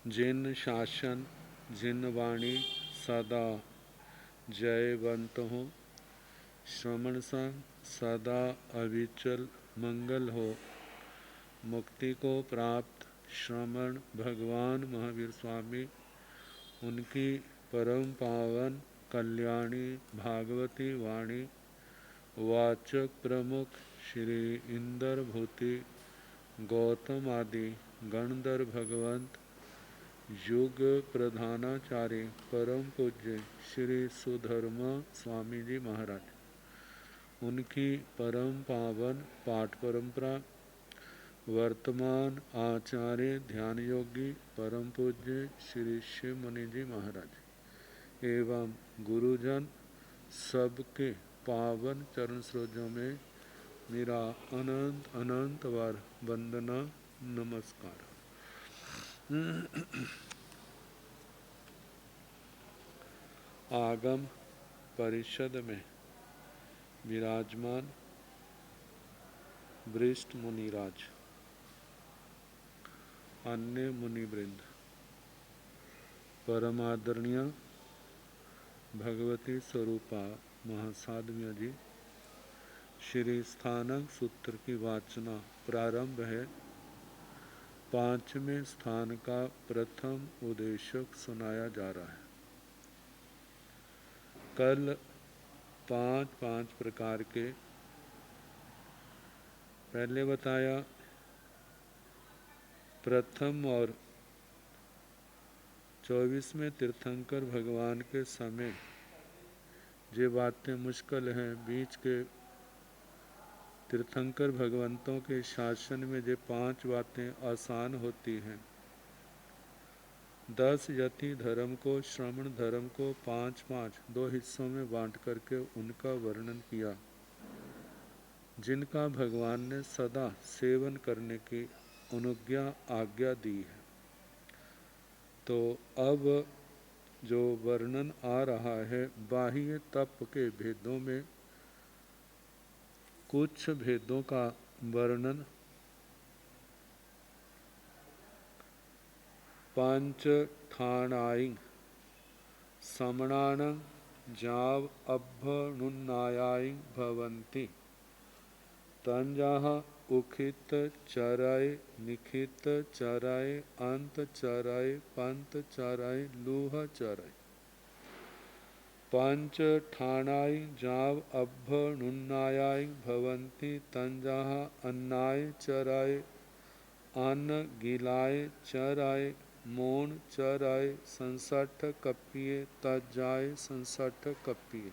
जिन शासन जिन वाणी सदा जयवंत हो, श्रवण संग सदा अविचल मंगल हो। मुक्ति को प्राप्त श्रमण भगवान महावीर स्वामी, उनकी परम पावन कल्याणी भागवती वाणी वाचक प्रमुख श्री इंद्र भूति गौतम आदि गणधर भगवंत युग प्रधानाचार्य परम पूज्य श्री सुधर्मा स्वामी जी महाराज, उनकी परम पावन पाठ परंपरा वर्तमान आचार्य ध्यान योगी परम पूज्य श्री शिव मुनि जी महाराज एवं गुरुजन सबके पावन चरण सरोजों में मेरा अनंत अनंत बार वंदना नमस्कार। आगम परिषद में विराजमान वरिष्ठ मुनिराज, अन्य मुनिवृंद, परमादरणीय भगवती स्वरूपा महासाध्विया जी, श्री स्थानक सूत्र की वाचना प्रारंभ है। पांचवें स्थान का प्रथम उद्देशक सुनाया जा रहा है। कल पांच प्रकार के पहले बताया। प्रथम और 24वें तीर्थंकर भगवान के समय ये बातें मुश्किल हैं। बीच के तीर्थंकर भगवंतों के शासन में ये 5 बातें आसान होती हैं। 10 यति धर्म को, श्रमण धर्म को 5-5 2 हिस्सों में बांट करके उनका वर्णन किया, जिनका भगवान ने सदा सेवन करने की अनुज्ञा आज्ञा दी है। तो अब जो वर्णन आ रहा है बाह्य तप के भेदों में, कुछ भेदों का वर्णन पंच ठाणाई समणान जाव अभ्नुन्नायाई भवन्ति तंजाह उखित चराय निखित चराय अंत चराय पंत चराय लूह चराय। पंच ठाणाय जाव अभ्नुन्नायाय भवन्ति तंजाह अन्नाय चराय अन्न गिलाय चराय मोन चराय संसठ कपिये तजाय संसठ कपिये।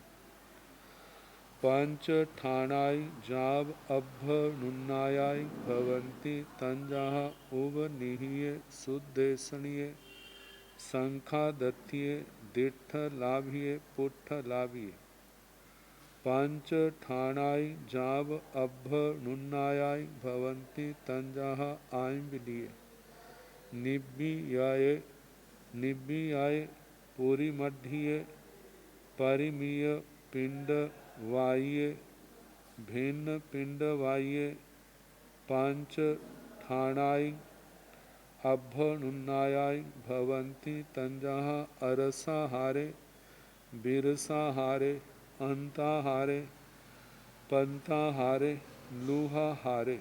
पंच ठाणाय जाव अभ्नुन्नायाय भवन्ति तंजाह उवनिह्य सुदेशनीय संखादत्ये दिट्ठ लाभिये पुट्ठ लाभिये। पंच ठाणाय जाव अभ्नुन्नायाय भवन्ति तंजाह आयम्बिलीये निब्बियाय पूरिमध्यये परिमीय पिंड वाह्ये भिन्न पिंड वाह्ये। पंच ठाणाय अभ्नुन्नायाय भवन्ति तंजाह अरसाहारे बिरसाहारे अंताहारे पंताहारे लूहाहारे।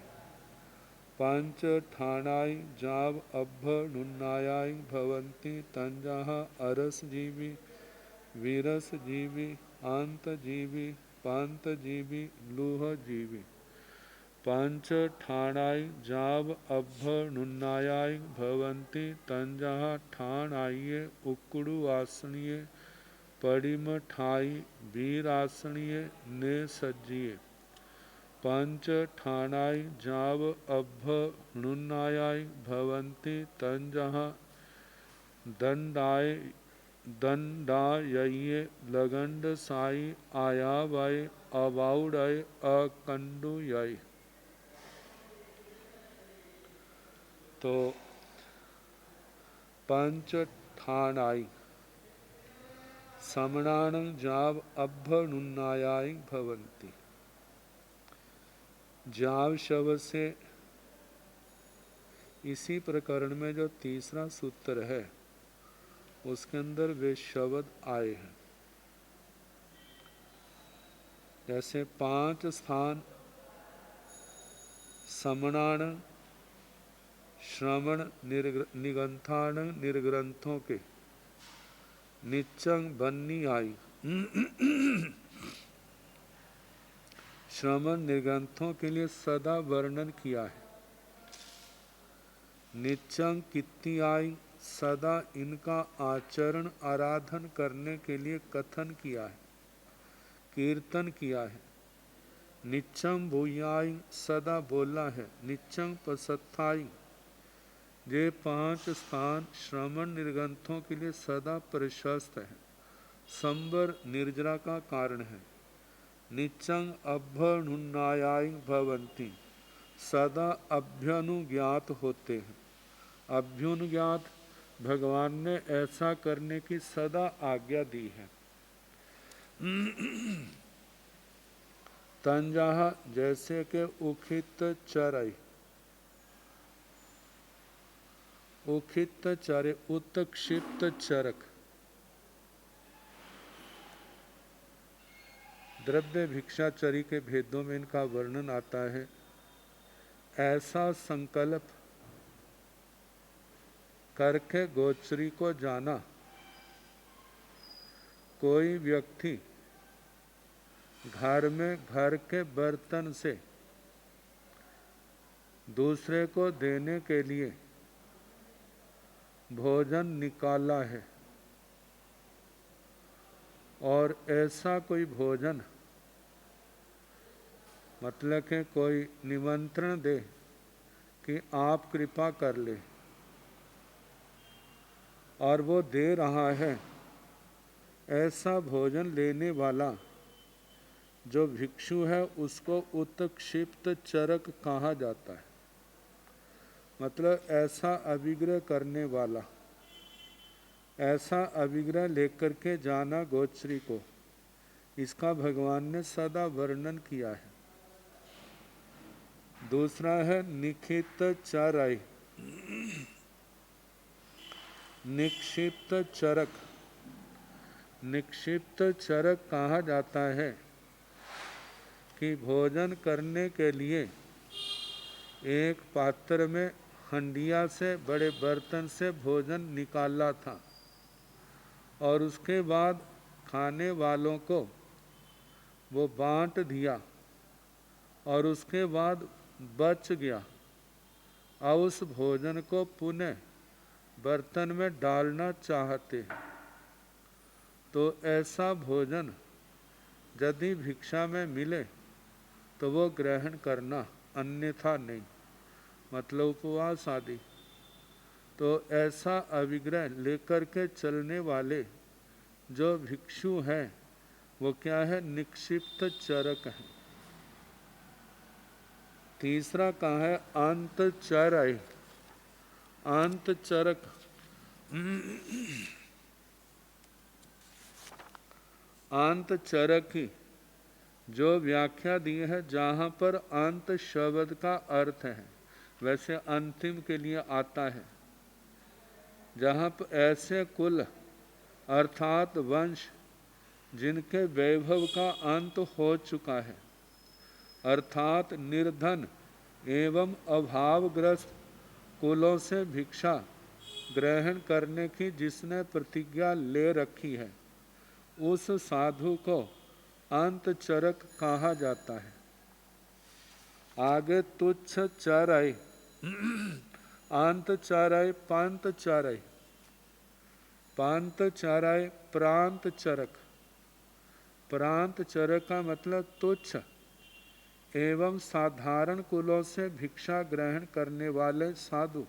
पंच ठाणाय जाव अभ्नुन्नायाय भवन्ति तंजाह अरसजीवी वीरसजीवी अंतजीवी पंतजीवी लूहजीवी। पंच ठाणाय जाव अभ्नुन्नायाय भवन्ति तंजाह ठाणाय उक्कुडुवासनीय पडिमठाई वीरासनीय नेसज्जीय। पंच ठाणाय जाव अभ्नुन्नायाय भवन्ति तंजाह दंडायये लगंडसाई आयावय अबाउडय अकंडुयय। तो पंच ठाणाय समणान जाव अभ्नुन्नायाय भवन्ति। जाव शब्द से इसी प्रकरण में जो तीसरा सूत्र है उसके अंदर वे शब्द आए हैं। जैसे 5 स्थान समणान श्रवण निगंथान निर्ग्रंथों के निच्चंग बन्नी आई। श्रवण निर्ग्रंथों के लिए सदा वर्णन किया है। निच्चंग कितनी आई, सदा इनका आचरण आराधन करने के लिए कथन किया है, कीर्तन किया है। निच्चम भूयाई, सदा बोला है। निच्चंग पसत्थाई, ये 5 स्थान श्रवण निर्ग्रंथों के लिए सदा प्रशस्त है, संबर निर्जरा का कारण है। निच्चंग अभ्यनुन्नायाय भवन्ति, सदा अभ्यनुज्ञात होते हैं। अभ्युनुज्ञात, भगवान ने ऐसा करने की सदा आज्ञा दी है। तंजाहा, जैसे कि उखित चरय, उखित चरे उत्क्षिप्त चरक, द्रव्य भिक्षाचरी के भेदों में इनका वर्णन आता है। ऐसा संकल्प करके गोचरी को जाना, कोई व्यक्ति घर में घर के बर्तन से दूसरे को देने के लिए भोजन निकाला है और ऐसा कोई भोजन मतलब कि कोई निमंत्रण दे कि आप कृपा कर ले और वो दे रहा है, ऐसा भोजन लेने वाला जो भिक्षु है उसको उत्क्षिप्त चरक कहा जाता है। मतलब ऐसा अभिग्रह करने वाला, ऐसा अभिग्रह लेकर के जाना गोचरी को, इसका भगवान ने सदा वर्णन किया है। दूसरा है निखित चरय, निक्षिप्त चरक। निक्षिप्त चरक कहा जाता है कि भोजन करने के लिए एक पात्र में हंडिया से, बड़े बर्तन से भोजन निकाला था और उसके बाद खाने वालों को वो बांट दिया और उसके बाद बच गया। अब उस भोजन को पुनः बर्तन में डालना चाहते हैं, तो ऐसा भोजन यदि भिक्षा में मिले तो वो ग्रहण करना, अन्यथा नहीं। मतलब उपवास आदि। तो ऐसा अभिग्रह लेकर के चलने वाले जो भिक्षु हैं वो क्या है, निक्षिप्त चरक है। तीसरा कहा है अंतचरय, अंतचरक। अंतचरक की जो व्याख्या दी है, जहाँ पर अंत शब्द का अर्थ है, वैसे अंतिम के लिए आता है। जहाँ पर ऐसे कुल अर्थात वंश जिनके वैभव का अंत हो चुका है, अर्थात निर्धन एवं अभावग्रस्त कुलों से भिक्षा ग्रहण करने की जिसने प्रतिज्ञा ले रखी है, उस साधु को अंतचरक कहा जाता है। आगे तुच्छ चरय, अंतचरय, पंतचरय। पंतचरय प्रांत चरक। प्रांत चरक का मतलब तुच्छ एवं साधारण कुलों से भिक्षा ग्रहण करने वाले साधु,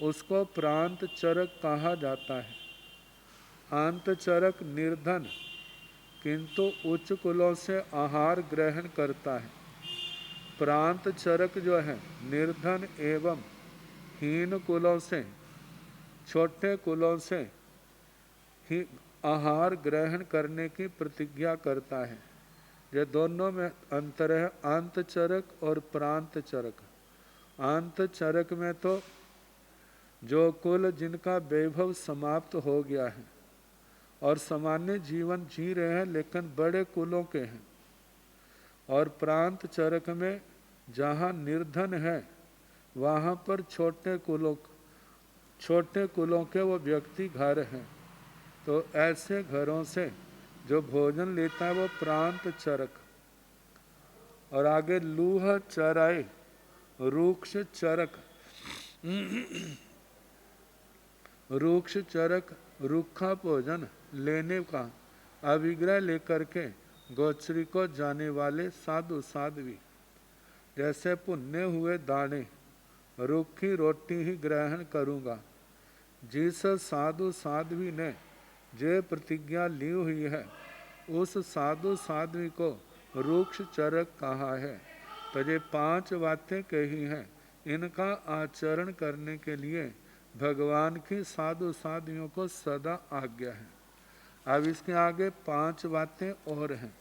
उसको प्रांत चरक कहा जाता है। अंतचरक निर्धन किंतु उच्च कुलों से आहार ग्रहण करता है। प्रांत चरक जो है निर्धन एवं हीन कुलों से, छोटे कुलों से ही आहार ग्रहण करने की प्रतिज्ञा करता है। ये दोनों में अंतर है, अंतचरक और प्रांत चरक। अंत चरक में तो जो कुल जिनका वैभव समाप्त हो गया है और सामान्य जीवन जी रहे हैं लेकिन बड़े कुलों के हैं, और प्रांत चरक में जहाँ निर्धन है वहाँ पर छोटे कुलों के वो व्यक्ति घर हैं। तो ऐसे घरों से जो भोजन लेता है वो प्रांत चरक। और आगे लूह चराए रूक्ष चरक। रूक्ष चरक रूखा भोजन लेने का अभिग्रह लेकर के गोचरी को जाने वाले साधु साध्वी, जैसे पुण्य हुए दाने रूखी रोटी ही ग्रहण करूँगा। जिस साधु साध्वी ने जे प्रतिज्ञा ली हुई है उस साधु साध्वी को रूक्ष चरक कहा है। तो ये 5 बातें कही हैं, इनका आचरण करने के लिए भगवान की साधु साध्वियों को सदा आज्ञा है। अब इसके आगे 5 बातें और हैं।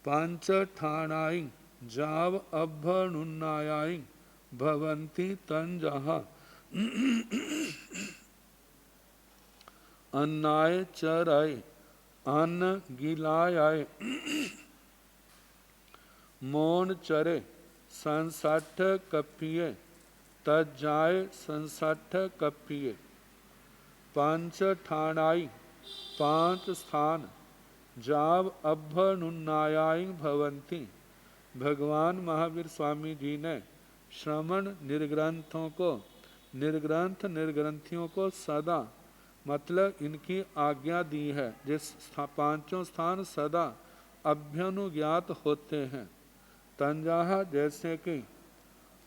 पंच ठाणाई जाव अभनुन्नायाई भवंती तंजहा अन्नाय चराय अन्न गिलाय मौन चरे संसठ कपिये तजाय संसठ कपिये। पंच ठाणाई 5 स्थान जाव अभ्यनुन्नायाय भवंती। भगवान महावीर स्वामी जी ने श्रमण निर्ग्रंथों को निर्ग्रंथियों को सदा मतलब इनकी आज्ञा दी है, जिस 5 स्थान सदा अभ्यनुज्ञात होते हैं। तंजाहा जैसे कि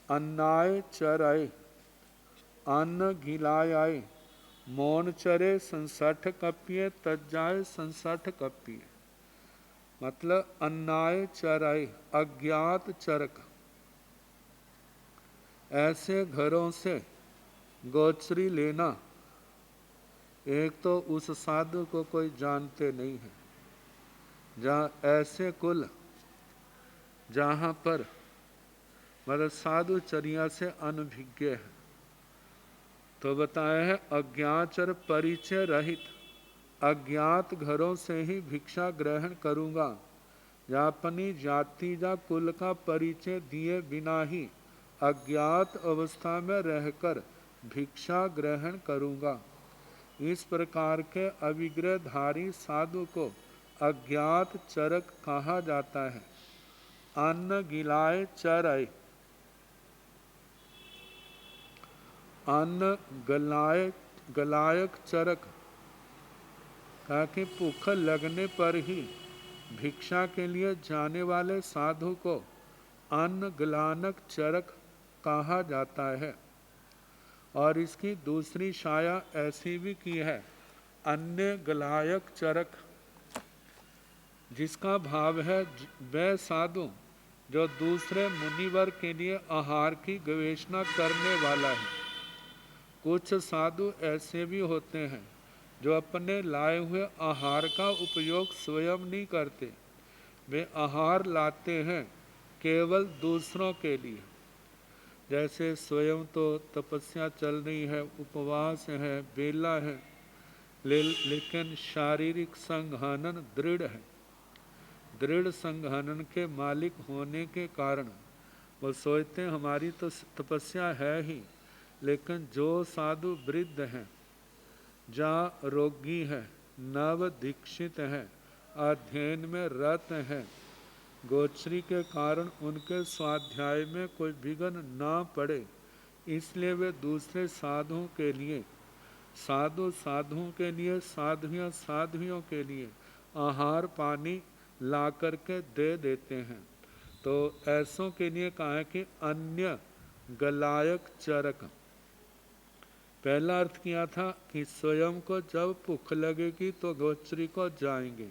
अन्नाय चराय अन्न गिलाय मौन चरे संसठ कपिये तज्जाय संसठ कपिये। मतलब अन्नाय चराय अज्ञात चरक। ऐसे घरों से गोचरी लेना, एक तो उस साधु को कोई जानते नहीं है, जहाँ ऐसे कुल जहाँ पर मतलब साधुचर्या से अनभिज्ञ है, तो बताया है अज्ञाचर परिचय रहित अज्ञात घरों से ही भिक्षा ग्रहण करूँगा, या अपनी जाति या कुल का परिचय दिए बिना ही अज्ञात अवस्था में रहकर भिक्षा ग्रहण करूँगा। इस प्रकार के अविग्रहधारी साधु को अज्ञात चरक कहा जाता है। अन्न गिलाय चराय अन्न गलायक चरक, ताकि भूख लगने पर ही भिक्षा के लिए जाने वाले साधु को अन्न गलानक चरक कहा जाता है। और इसकी दूसरी छाया ऐसी भी की है अन्य गलायक चरक, जिसका भाव है वह साधु जो दूसरे मुनिवर के लिए आहार की गवेषणा करने वाला है। कुछ साधु ऐसे भी होते हैं जो अपने लाए हुए आहार का उपयोग स्वयं नहीं करते, वे आहार लाते हैं केवल दूसरों के लिए। जैसे स्वयं तो तपस्या चल रही है, उपवास है, बेला है, लेकिन शारीरिक संघनन दृढ़ है। दृढ़ संघनन के मालिक होने के कारण वो सोचते हैं हमारी तो तपस्या है ही, लेकिन जो साधु वृद्ध हैं, जहाँ रोगी है, नव दीक्षित है, अध्ययन में रत है, गोचरी के कारण उनके स्वाध्याय में कोई विघ्न ना पड़े, इसलिए वे दूसरे साधुओं के लिए साधुओं के लिए साध्वियों के लिए आहार पानी ला करके दे देते हैं। तो ऐसों के लिए कहा है कि अन्य गलायक चरक। पहला अर्थ किया था कि स्वयं को जब भूख लगेगी तो गोचरी को जाएंगे,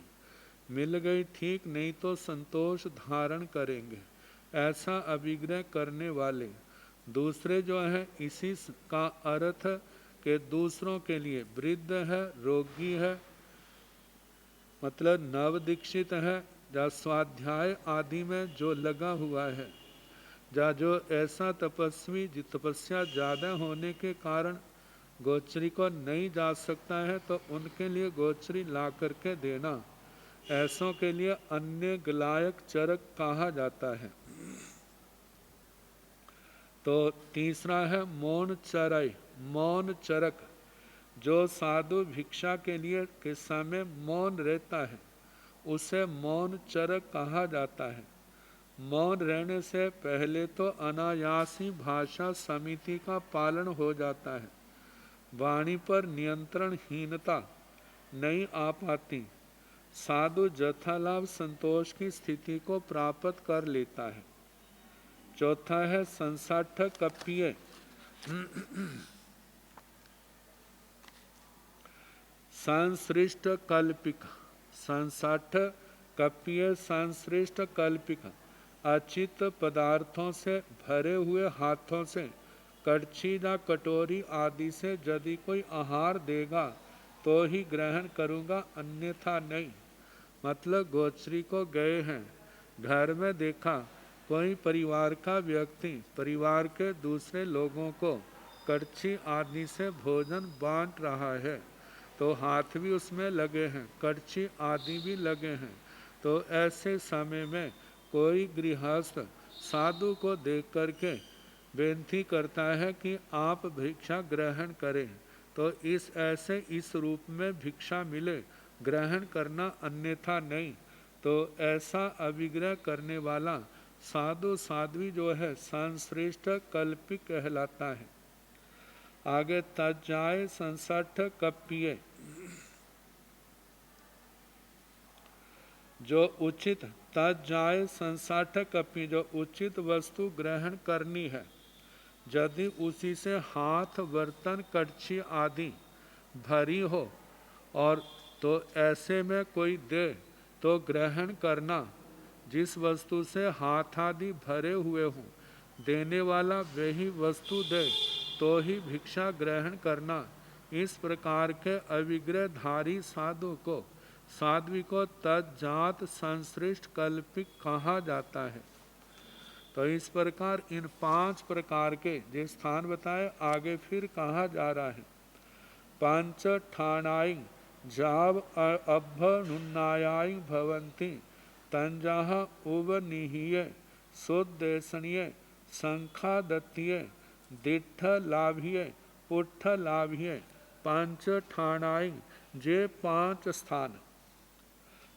मिल गई ठीक, नहीं तो संतोष धारण करेंगे, ऐसा अभिग्रह करने वाले। दूसरे जो है इसी का अर्थ के दूसरों के लिए वृद्ध है, रोगी है, मतलब नव दीक्षित है, या स्वाध्याय आदि में जो लगा हुआ है, या जो ऐसा तपस्वी तपस्या ज़्यादा होने के कारण गोचरी को नहीं जा सकता है, तो उनके लिए गोचरी ला करके देना, ऐसों के लिए अन्य गलायक चरक कहा जाता है। तो तीसरा है मौन चराई, मौन चरक। जो साधु भिक्षा के लिए के समय मौन रहता है उसे मौन चरक कहा जाता है। मौन रहने से पहले तो अनायासी भाषा समिति का पालन हो जाता है, वाणी पर नियंत्रणहीनता नहीं आ पाती, साधु जथालाभ संतोष की स्थिति को प्राप्त कर लेता है। चौथा है संसाठ कप्पिय। संश्रिष्ट कल्पिक, संसाठ कप्पिय संश्रिष्ट कल्पिक। अचित पदार्थों से भरे हुए हाथों से, कड़छी या कटोरी आदि से यदि कोई आहार देगा तो ही ग्रहण करूँगा, अन्यथा नहीं। मतलब गोचरी को गए हैं, घर में देखा कोई परिवार का व्यक्ति परिवार के दूसरे लोगों को कड़छी आदि से भोजन बांट रहा है, तो हाथ भी उसमें लगे हैं, कड़छी आदि भी लगे हैं। तो ऐसे समय में कोई गृहस्थ साधु को देख करके बेनती करता है कि आप भिक्षा ग्रहण करें, तो इस रूप में भिक्षा मिले, ग्रहण करना, अन्यथा नहीं। तो ऐसा अभिग्रह करने वाला साधु साध्वी जो है संश्रेष्ठ कल्पिक कहलाता है। आगे तज्जाय संसठ कप्पिय। जो उचित तज्जाय संसाठ कपि, जो उचित वस्तु ग्रहण करनी है, यदि उसी से हाथ बर्तन कड़छी आदि भरी हो और तो ऐसे में कोई दे तो ग्रहण करना। जिस वस्तु से हाथ आदि भरे हुए हों, देने वाला वही वस्तु दे तो ही भिक्षा ग्रहण करना। इस प्रकार के अविग्रहधारी साधु को साध्वी को तज्जात संश्रेष्ठ कल्पिक कहा जाता है। तो इस प्रकार इन 5 प्रकार के जो स्थान बताए आगे फिर कहा जा रहा है। पंच ठाणाई जाव अभ्यनुन्नायाई भवंती तंजाह उवनिहीय सुदेशनीय संखादत्तीय दिट्ठ लाभीय पुट्ठ लाभीय। पंच ठाणाई जे 5 स्थान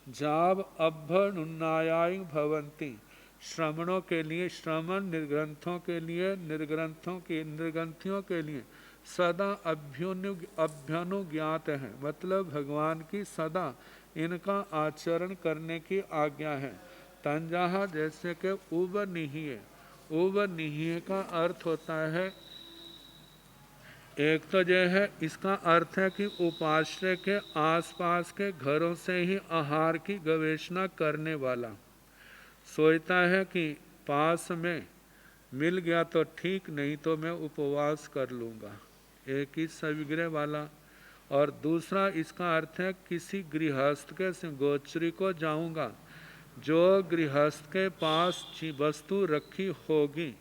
जाव अभ्यनुन्नायाई भवंती, श्रमणों के लिए, श्रमण निर्ग्रंथों के लिए, निर्ग्रंथियों के लिए सदा अभ्यनुज्ञात है। मतलब भगवान की सदा इनका आचरण करने की आज्ञा है। तंजाहा जैसे कि उवनिहीय, उवनिहीय का अर्थ होता है, एक तो जो है इसका अर्थ है कि उपाश्रय के आसपास के घरों से ही आहार की गवेषणा करने वाला सोचता है कि पास में मिल गया तो ठीक, नहीं तो मैं उपवास कर लूँगा, एक ही सविग्रह वाला। और दूसरा इसका अर्थ है किसी गृहस्थ के गोचरी को जाऊँगा, जो गृहस्थ के पास वस्तु रखी होगी,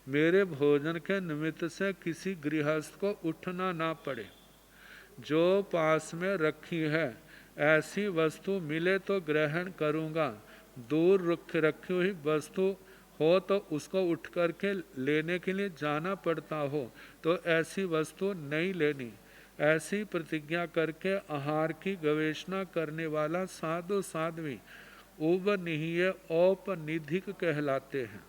मेरे भोजन के निमित्त से किसी गृहस्थ को उठना ना पड़े, जो पास में रखी है ऐसी वस्तु मिले तो ग्रहण करूँगा। दूर रखी हुई वस्तु हो तो उसको उठ करके लेने के लिए जाना पड़ता हो, तो ऐसी वस्तु नहीं लेनी। ऐसी प्रतिज्ञा करके आहार की गवेषणा करने वाला साधु साध्वी उवनिहीय औपनिधिक कहलाते हैं।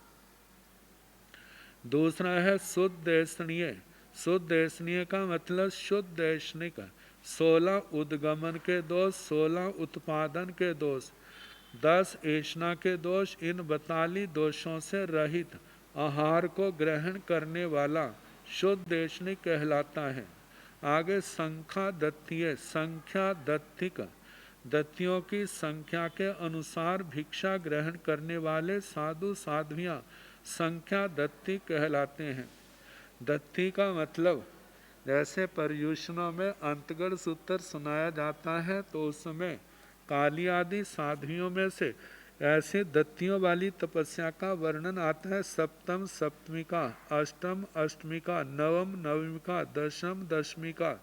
दूसरा है शुद्धैषणीय। शुद्धैषणीय का मतलब शुद्ध ऐषणिक, 16 उद्गमन के दोष, 16 उत्पादन के दोष, 10 ऐषणा के दोष, इन 42 दोषों से रहित आहार को ग्रहण करने वाला शुद्ध ऐषणिक कहलाता है। आगे संख्या दत्तीय, संख्या दत्तिक, दत्तियों की संख्या के अनुसार भिक्षा ग्रहण करने वाले साधु साध्वियाँ संख्या दत्ती कहलाते हैं। दत्ती का मतलब जैसे पर्युषणों में अंतगढ़ सूत्र सुनाया जाता है, तो उसमें काली आदि साध्वियों में से ऐसे दत्तियों वाली तपस्या का वर्णन आता है सप्तम सप्तमी का, अष्टम अष्टमी का, नवम नवमी का, दशम दशमी का।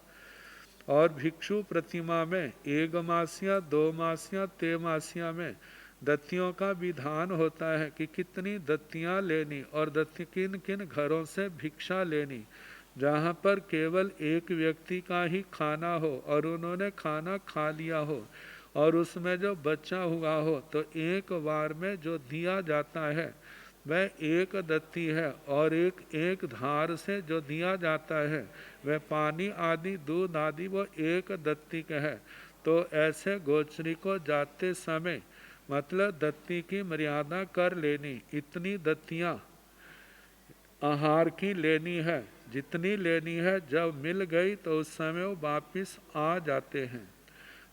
और भिक्षु प्रतिमा में एकमासिया, दो मासिया, तेमासिया में दत्तियों का विधान होता है कि कितनी दत्तियां लेनी और दत्ती किन किन घरों से भिक्षा लेनी। जहाँ पर केवल एक व्यक्ति का ही खाना हो और उन्होंने खाना खा लिया हो और उसमें जो बचा हुआ हो, तो एक बार में जो दिया जाता है वह एक दत्ती है, और एक एक धार से जो दिया जाता है वह पानी आदि दूध आदि वो एक दत्ती का है। तो ऐसे गोचरी को जाते समय मतलब दत्ती की मर्यादा कर लेनी, इतनी दत्तियाँ आहार की लेनी है, जितनी लेनी है, जब मिल गई तो उस समय वो वापिस आ जाते हैं।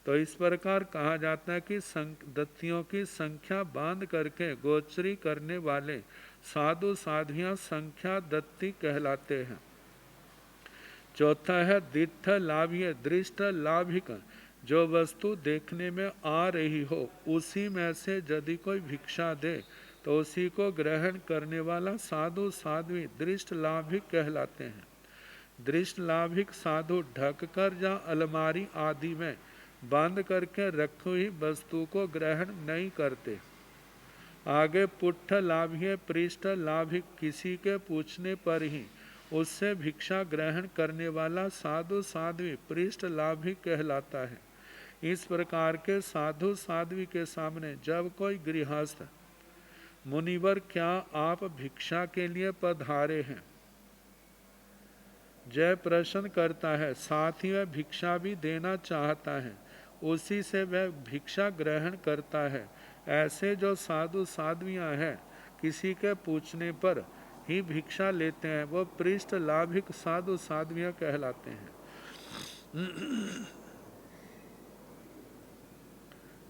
तो इस प्रकार कहा जाता है कि दत्तियों की संख्या बांध करके गोचरी करने वाले साधु साधियां संख्या दत्ती कहलाते हैं। चौथा है दिट्ठ लाभ्य दृष्ट लाभिक, जो वस्तु देखने में आ रही हो उसी में से यदि कोई भिक्षा दे तो उसी को ग्रहण करने वाला साधु साध्वी दृष्ट लाभिक कहलाते हैं। दृष्ट लाभिक साधु ढक कर या अलमारी आदि में बंद करके रखी हुई वस्तु को ग्रहण नहीं करते। आगे पुट्ठ लाभिय पृष्ठ लाभिक, किसी के पूछने पर ही उससे भिक्षा ग्रहण करने वाला साधु साध्वी पृष्ठ लाभिक कहलाता है। इस प्रकार के साधु साध्वी के सामने जब कोई गृहस्थ मुनिवर क्या आप भिक्षा के लिए पधारे हैं जय प्रश्न करता है, साथ ही वह भिक्षा भी देना चाहता है, उसी से वह भिक्षा ग्रहण करता है। ऐसे जो साधु साध्वियाँ हैं किसी के पूछने पर ही भिक्षा लेते हैं, वो पृष्ठ लाभिक साधु साध्वियाँ कहलाते हैं।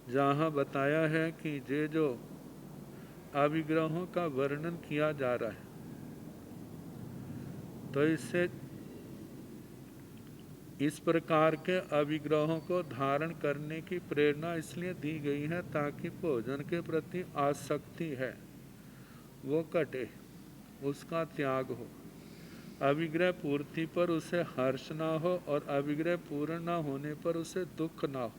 जहाँ बताया है कि ये जो अविग्रहों का वर्णन किया जा रहा है, तो इससे इस प्रकार के अविग्रहों को धारण करने की प्रेरणा इसलिए दी गई है ताकि भोजन के प्रति आसक्ति है वो कटे, उसका त्याग हो। अविग्रह पूर्ति पर उसे हर्ष ना हो और अविग्रह पूर्ण ना होने पर उसे दुख ना हो।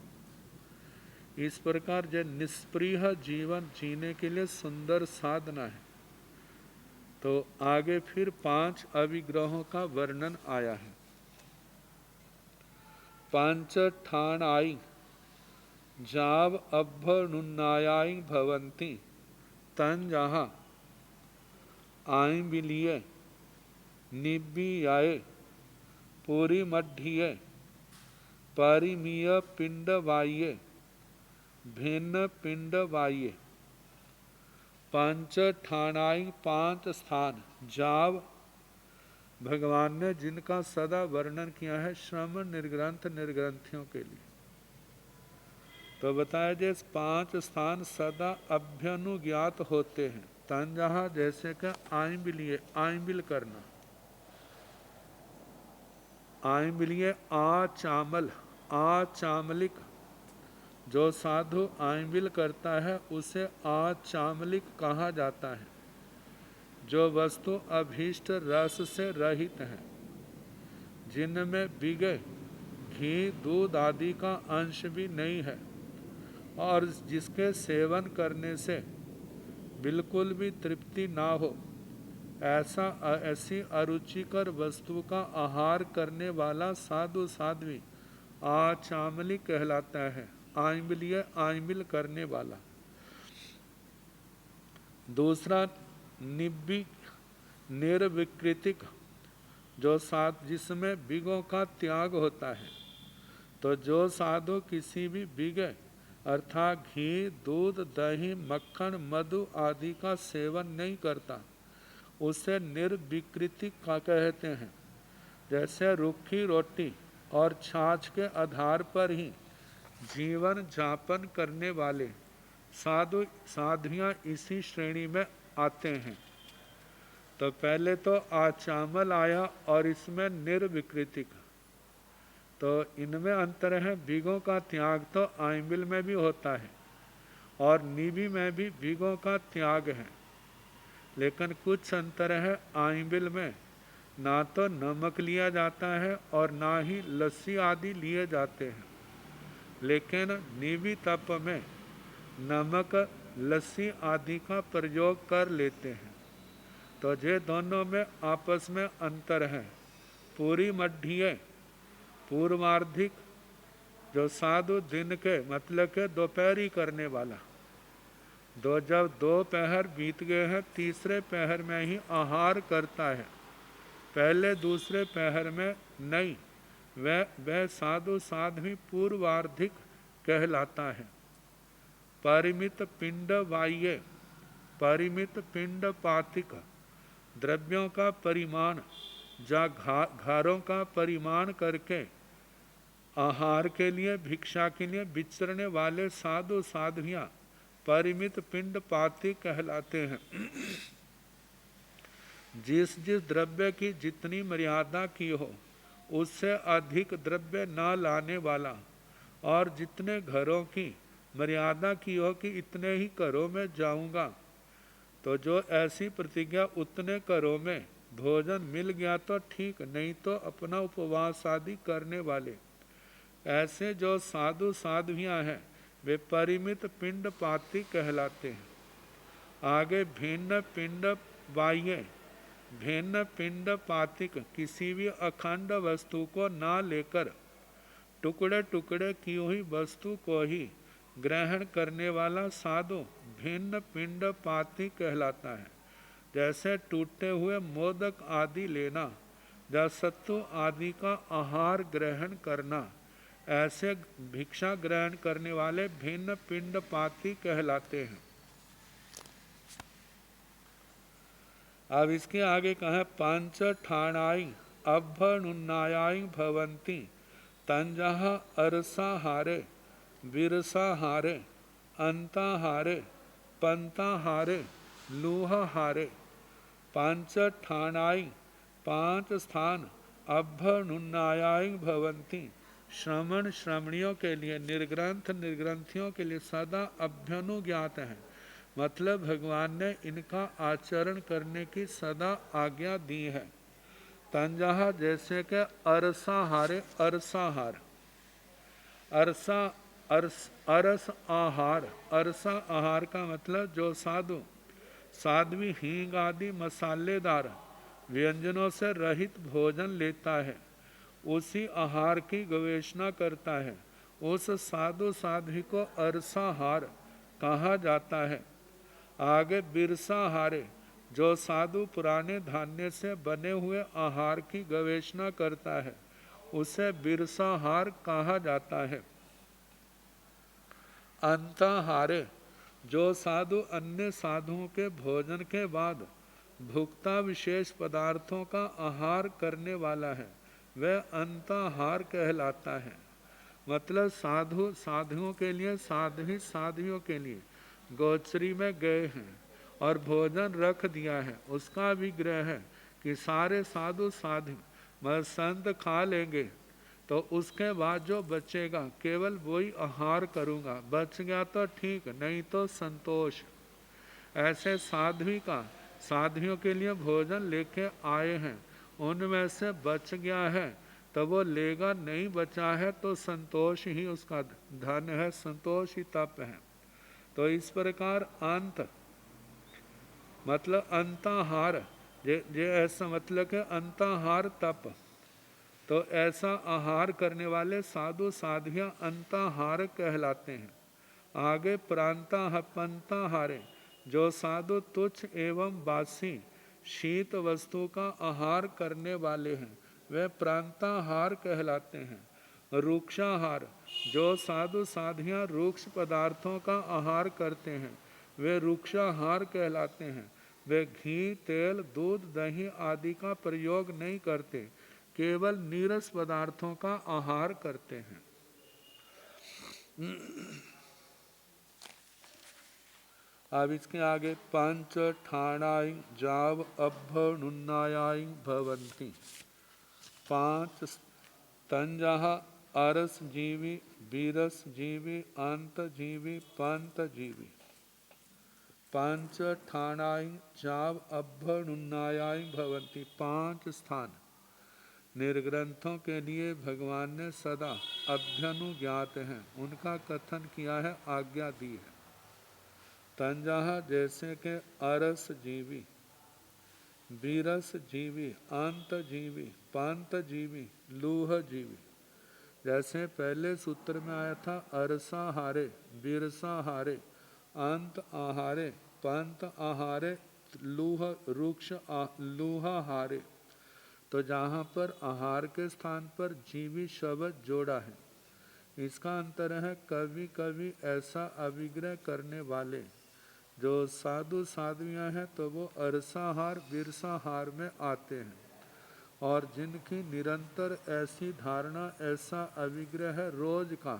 इस प्रकार जो निष्प्रिय जीवन जीने के लिए सुंदर साधना है। तो आगे फिर 5 अविग्रहों का वर्णन आया है। पंच ठाणाई जाव अभ्युन्नायाई भवंती तन जहाँ आई बिलिये निबियाये पूरी मढ़िये परिमीय पिंड वाये भिन्न पिंड वाये। पंच ठाणाई 5 स्थान, जाव भगवान ने जिनका सदा वर्णन किया है श्रम निर्ग्रंथ निर्ग्रंथियों के लिए। तो बताया जैसे 5 स्थान सदा अभ्यनुज्ञात होते हैं। तन जहाँ जैसे कि आइंबिलिये, आइंबिल करना, आइंबिलिये आचामल, आचामलिक, जो साधु आइंबिल करता है उसे आचामलिक कहा जाता है। जो वस्तु अभीष्ट रस से रहित है, जिनमें विगय घी दूध आदि का अंश भी नहीं है और जिसके सेवन करने से बिल्कुल भी तृप्ति ना हो, ऐसी अरुचिकर वस्तु का आहार करने वाला साधु साध्वी आचामली कहलाता है, आइंबिलिय आइंबिल करने वाला। दूसरा निब्बी निर्विकृतिक, जो जिसमें विगों का त्याग होता है। तो जो साधु किसी भी विगय अर्थात घी दूध दही मक्खन मधु आदि का सेवन नहीं करता, उसे निर्विकृतिक का कहते हैं। जैसे रूखी रोटी और छाछ के आधार पर ही जीवन यापन करने वाले साधु साध्वियाँ इसी श्रेणी में आते हैं। तो पहले तो आचामल आया और इसमें निर्विकृतिक, तो इनमें अंतर है। विगों का त्याग तो आइंबिल में भी होता है और नीवी में भी भिगों का त्याग है। लेकिन कुछ अंतर है। आइंबिल में ना तो नमक लिया जाता है और ना ही लस्सी आदि लिए जाते हैं, लेकिन नीवी तप में नमक लस्सी आदि का प्रयोग कर लेते हैं। तो ये दोनों में आपस में अंतर है। पूरी मध्य पूर्वार्धिक जो साधु दिन के मतलब के दोपहरी करने वाला, जब 2 पहर बीत गए हैं, तीसरे पहर में ही आहार करता है, पहले दूसरे पहर में नहीं। वह साधु साध्वी पूर्वार्धिक कहलाता है। परिमित पिंड बाह्य, परिमित पिंड पातिक, द्रव्यों का परिमाण या घारों का परिमाण करके आहार के लिए, भिक्षा के लिए विचरने वाले साधु साध्वियां परिमित पिंड पाती कहलाते हैं। जिस जिस द्रव्य की जितनी मर्यादा की हो उससे अधिक द्रव्य न लाने वाला, और जितने घरों की मर्यादा की हो कि इतने ही घरों में जाऊंगा, तो जो ऐसी प्रतिज्ञा उतने घरों में भोजन मिल गया तो ठीक, नहीं तो अपना उपवास आदि करने वाले, ऐसे जो साधु साध्वियां हैं वे परिमित पिंड पाती कहलाते हैं। आगे भिन्न पिंड बाह्य, भिन्न पिंड पातिक, किसी भी अखंड वस्तु को ना लेकर टुकड़े टुकड़े की हुई वस्तु को ही ग्रहण करने वाला साधु भिन्न पिंड पाती कहलाता है। जैसे टूटे हुए मोदक आदि लेना या सत्तू आदि का आहार ग्रहण करना, ऐसे भिक्षा ग्रहण करने वाले भिन्न पिंड पाती कहलाते हैं। अब इसके आगे कहा पंच ठाणाई अभ्यनुन्नायाई भवंती तंजह अरसाहारे विरसाहारे अंताहारे पंताहारे लूहाहारे। पांच ठाणाई 5 स्थान अभ्यनुन्नायाई भवंती श्रमण श्रमणियों के लिए, निर्ग्रंथ निर्ग्रंथियों के लिए सदा अभ्यनुज्ञात है। मतलब भगवान ने इनका आचरण करने की सदा आज्ञा दी है। तंजहा जैसे कि अरसाहारे, अरसाहार, अरसा अरस आहार, अरसा आहार का मतलब जो साधु साध्वी हींग आदि मसालेदार व्यंजनों से रहित भोजन लेता है, उसी आहार की गवेषणा करता है, उस साधु साध्वी को अरसाहार कहा जाता है। आगे बिरसाहारे, जो साधु पुराने धान्य से बने हुए आहार की गवेषणा करता है, उसे बिरसाहार कहा जाता है। अंताहारे, जो साधु अन्य साधुओं के भोजन के बाद भुक्ता विशेष पदार्थों का आहार करने वाला है, वह अंताहार कहलाता है। मतलब साधु साधुओं के लिए, साध्वी साध्वियों के लिए गोचरी में गए हैं और भोजन रख दिया है, उसका विग्रह है कि सारे साधु साध्वी संत खा लेंगे, तो उसके बाद जो बचेगा केवल वही आहार करूँगा, बच गया तो ठीक, नहीं तो संतोष। ऐसे साध्वी का साध्वियों के लिए भोजन लेके आए हैं, उनमें से बच गया है तो वो लेगा, नहीं बचा है तो संतोष ही उसका धन है, संतोष ही तप है। तो इस प्रकार अंत मतलब अंताहार, जे ऐसा मतलब है अंताहार तप, तो ऐसा आहार करने वाले साधु साध्वियां अंताहार कहलाते हैं। आगे प्रांता पंताहारे, जो साधु तुच्छ एवं बासी शीत वस्तु का आहार करने वाले हैं, वे प्रांताहार कहलाते हैं। रुक्षाहार, जो साधु साध्वियां रुक्ष पदार्थों का आहार करते हैं, वे रुक्षाहार कहलाते हैं। वे घी तेल दूध दही आदि का प्रयोग नहीं करते, केवल नीरस पदार्थों का आहार करते हैं। अब इसके आगे पंच ठाणाई जाव अभ्यनुन्नायाई भवंती, 5 तंजहा अरस जीवी बीरस जीवी अंत जीवी पंत जीवी। पांच ठाणाई जाव अभ्यनुन्नायाई भवंती। 5 स्थान निर्ग्रंथों के लिए भगवान ने सदा अभ्यनुज्ञात हैं, उनका कथन किया है, आज्ञा दी है। तंजहा जैसे के अरस जीवी, बीरस जीवी, अंत जीवी, पंत जीवी, लूह जीवी। जैसे पहले सूत्र में आया था, अरसा हारे, बीरसा हारे, अंत आहारे, पंत आहारे, लूह रुक्ष लूहा हारे। तो जहाँ पर आहार के स्थान पर जीवी शब्द जोड़ा है, इसका अंतर है कभी कभी ऐसा अभिग्रह करने वाले जो साधु साध्वियाँ हैं तो वो अरसाहार बिरसाहार में आते हैं, और जिनकी निरंतर ऐसी धारणा ऐसा अभिग्रह है रोज का,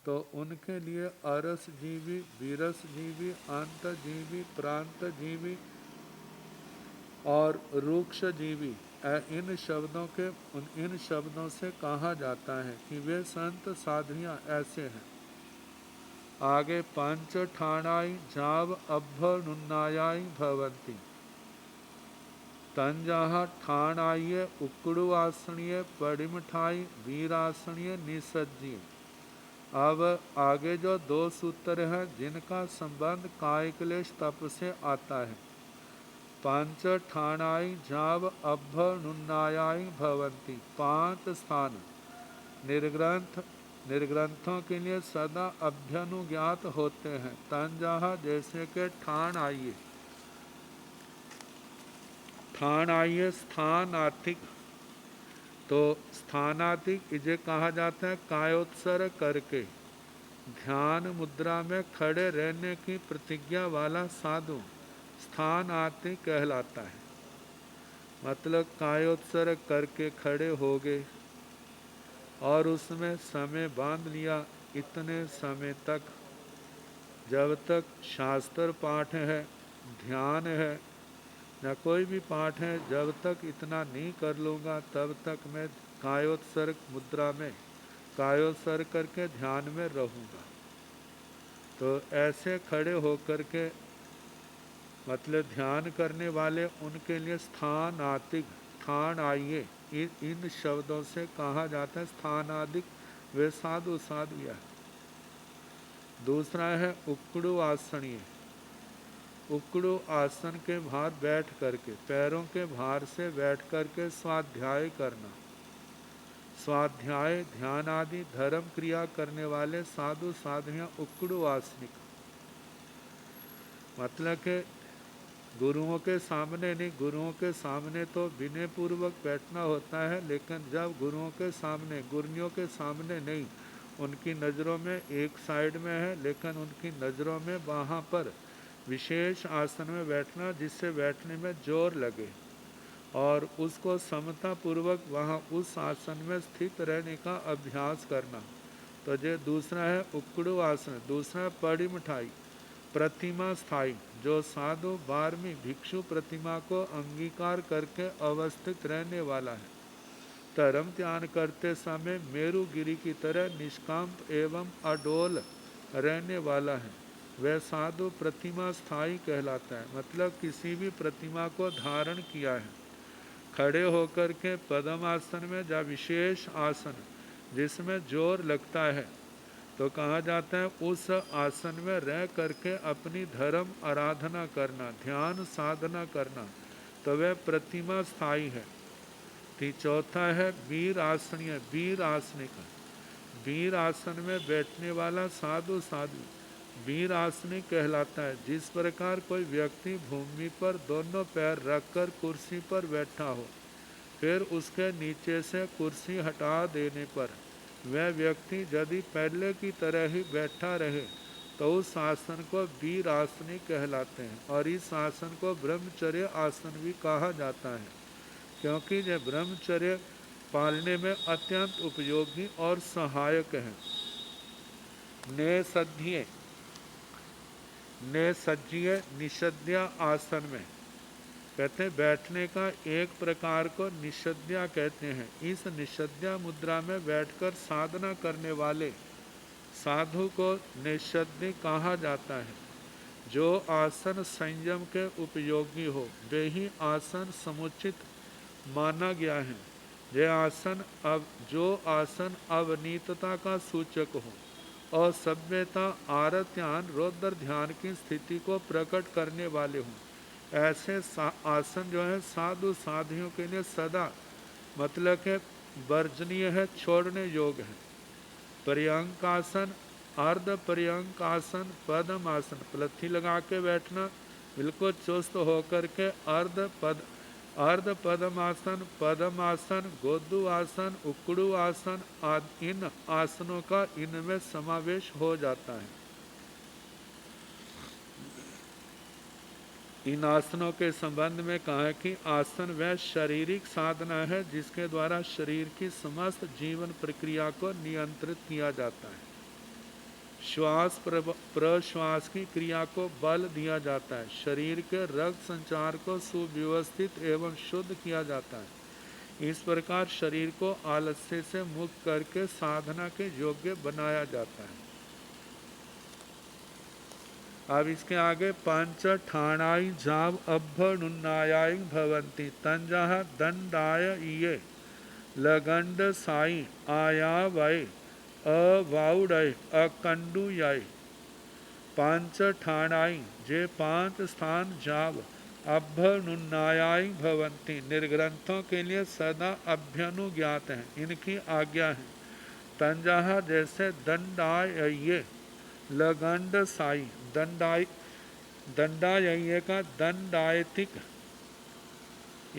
तो उनके लिए अरस जीवी, बीरस जीवी, अंत जीवी, प्रांत जीवी और रुक्ष जीवी, इन शब्दों से कहा जाता है कि वे संत साधुयाँ ऐसे हैं। आगे पंच ठाणाई जाव अभ्यनुन्नायाई भवंती। तंजहा ठाणाय उक्ड़ुआसनीय पड़िमठाई वीरासनीय निसज्जीय। अब आगे जो 2 सूत्र हैं जिनका संबंध कायक्लेश तप से आता है। पंच ठाणाई जाव अभ्यनुन्नायाई भवंती। 5 स्थान निर्ग्रंथों के लिए सदा अभ्यनुज्ञात होते हैं। तंजहा जैसे के ठाण आइए, ठाण आइए स्थानार्थिक। तो स्थानार्थिक इसे कहा जाता है कायोत्सर्ग करके ध्यान मुद्रा में खड़े रहने की प्रतिज्ञा वाला साधु स्थानार्थिक कहलाता है। मतलब कायोत्सर्ग करके खड़े हो गए और उसमें समय बांध लिया, इतने समय तक, जब तक शास्त्र पाठ है, ध्यान है या कोई भी पाठ है, जब तक इतना नहीं कर लूँगा तब तक मैं कायोत्सर्ग मुद्रा में कायोत्सर्ग करके ध्यान में रहूँगा। तो ऐसे खड़े होकर के मतलब ध्यान करने वाले, उनके लिए स्थानातिक, स्थान आइए, इन शब्दों से कहा जाता है स्थानादिक, वे साधु साध्विया। दूसरा है उक्ड़ू आसनीय। उक्ड़ू आसन के भार बैठ करके, पैरों के भार से बैठ करके स्वाध्याय करना। स्वाध्याय ध्यान आदि धर्म क्रिया करने वाले साधु साध्वियाँ उक्ड़ू आसनिक। मतलब के गुरुओं के सामने नहीं, गुरुओं के सामने तो विनय पूर्वक बैठना होता है, लेकिन जब गुरुओं के सामने, गुरुओं के सामने नहीं, उनकी नज़रों में एक साइड में है, लेकिन उनकी नज़रों में वहाँ पर विशेष आसन में बैठना जिससे बैठने में जोर लगे, और उसको समता पूर्वक वहाँ उस आसन में स्थित रहने का अभ्यास करना। तो ये दूसरा है उक्ड़ू आसन। दूसरा है पड़ी मिठाई, प्रतिमा स्थाई। जो साधु 12वीं भिक्षु प्रतिमा को अंगीकार करके अवस्थित रहने वाला है, धर्म त्याग करते समय मेरुगिरी की तरह निष्काम एवं अडोल रहने वाला है, वह साधु प्रतिमा स्थाई कहलाता है। मतलब किसी भी प्रतिमा को धारण किया है, खड़े होकर के पद्म आसन में या विशेष आसन जिसमें जोर लगता है, तो कहा जाता है उस आसन में रह करके अपनी धर्म आराधना करना, ध्यान साधना करना, तो वह प्रतिमा स्थाई है। चौथा है वीर आसनीय, वीर आसनिक। वीर आसन में बैठने वाला साधु साधु वीर आसनिक कहलाता है। जिस प्रकार कोई व्यक्ति भूमि पर दोनों पैर रखकर कुर्सी पर बैठा हो, फिर उसके नीचे से कुर्सी हटा देने पर वह व्यक्ति यदि पहले की तरह ही बैठा रहे, तो उस आसन को वीर आसनिक कहलाते हैं। और इस आसन को ब्रह्मचर्य आसन भी कहा जाता है, क्योंकि यह ब्रह्मचर्य पालने में अत्यंत उपयोगी और सहायक है। नेसज्जीय निषद्या आसन में कहते हैं बैठने का एक प्रकार को निषद्या कहते हैं। इस निषद्या मुद्रा में बैठकर साधना करने वाले साधु को निषद्दि कहा जाता है। जो आसन संयम के उपयोगी हो वे ही आसन समुचित माना गया है। जो आसन अवनीतता का सूचक हो और सभ्यता, आरत्यान, रौद्र ध्यान की स्थिति को प्रकट करने वाले हों, ऐसे आसन जो है साधु साधियों के लिए सदा मतलब के वर्जनीय है, छोड़ने योग्य है। पर्यंकासन, अर्ध पर्यंकासन, पद्मासन, पलथी लगा के बैठना, बिल्कुल चुस्त होकर के अर्ध पद्मासन, पद्मासन, गोदू आसन, उकड़ू आसन आदि इन आसनों का इनमें समावेश हो जाता है। इन आसनों के संबंध में कहा है कि आसन वह शारीरिक साधना है जिसके द्वारा शरीर की समस्त जीवन प्रक्रिया को नियंत्रित किया जाता है। श्वास प्रश्वास की क्रिया को बल दिया जाता है। शरीर के रक्त संचार को सुव्यवस्थित एवं शुद्ध किया जाता है। इस प्रकार शरीर को आलस्य से मुक्त करके साधना के योग्य बनाया जाता है। अब इसके आगे पंच ठाणाई जाव अभ्युन्नायाय भवंती तंजह दंडाय ये लगंड साई आया वय अवाउडय अकंडुयाय। पांच ठाणाई जे पांच स्थान जाव अभ्युन्नायाय भवंती निर्ग्रंथों के लिए सदा अभ्यनुज्ञात हैं, इनकी आज्ञा है। तंजह जैसे दंडाय ये लगंड साई दंडायज्ञ का दंडायतिक,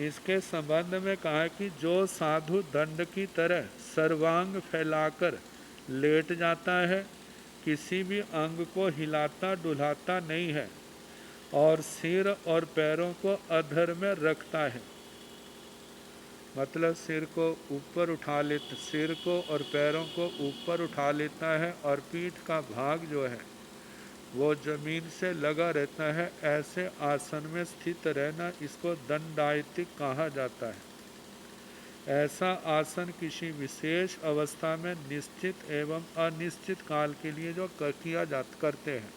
इसके संबंध में कहा कि जो साधु दंड की तरह सर्वांग फैलाकर लेट जाता है, किसी भी अंग को हिलाता डुलाता नहीं है और सिर और पैरों को अधर में रखता है, मतलब सिर को ऊपर उठा लेता, सिर को और पैरों को ऊपर उठा लेता है और पीठ का भाग जो है वो जमीन से लगा रहता है, ऐसे आसन में स्थित रहना इसको दंडायतिक कहा जाता है। ऐसा आसन किसी विशेष अवस्था में निश्चित एवं अनिश्चित काल के लिए जो करते हैं।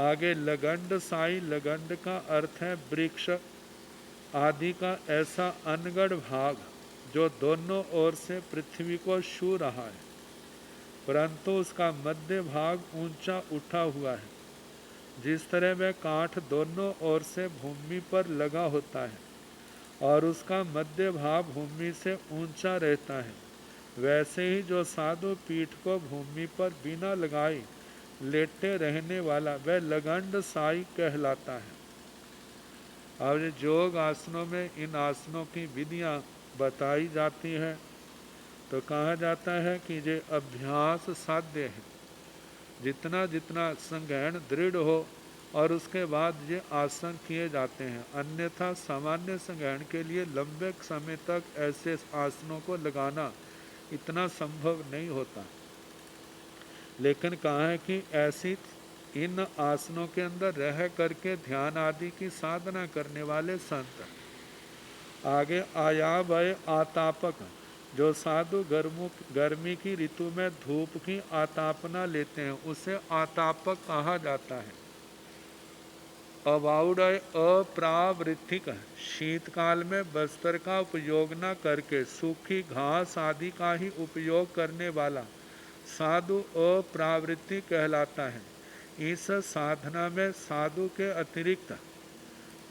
आगे लगंड साई, लगंड का अर्थ है वृक्ष आदि का ऐसा अनगढ़ भाग जो दोनों ओर से पृथ्वी को छू रहा है, परंतु उसका मध्य भाग ऊंचा उठा हुआ है। जिस तरह वह काठ दोनों ओर से भूमि पर लगा होता है और उसका मध्य भाग भूमि से ऊंचा रहता है, वैसे ही जो साधु पीठ को भूमि पर बिना लगाए लेटे रहने वाला वह लगंड साई कहलाता है। अब योग आसनों में इन आसनों की विधियां बताई जाती हैं तो कहा जाता है कि ये अभ्यास साध्य है। जितना जितना संज्ञान दृढ़ हो और उसके बाद ये आसन किए जाते हैं, अन्यथा सामान्य संज्ञान के लिए लंबे समय तक ऐसे आसनों को लगाना इतना संभव नहीं होता। लेकिन कहा है कि ऐसी इन आसनों के अंदर रह करके ध्यान आदि की साधना करने वाले संत। आगे आयावय आतापक, जो साधु गर्मी की ऋतु में धूप की आतापना लेते हैं उसे आतापक कहा जाता है। अवाउडय अप्रावृत्तिक, शीतकाल में बस्तर का उपयोग न करके सूखी घास आदि का ही उपयोग करने वाला साधु अप्रावृत्ति कहलाता है। इस साधना में साधु के अतिरिक्त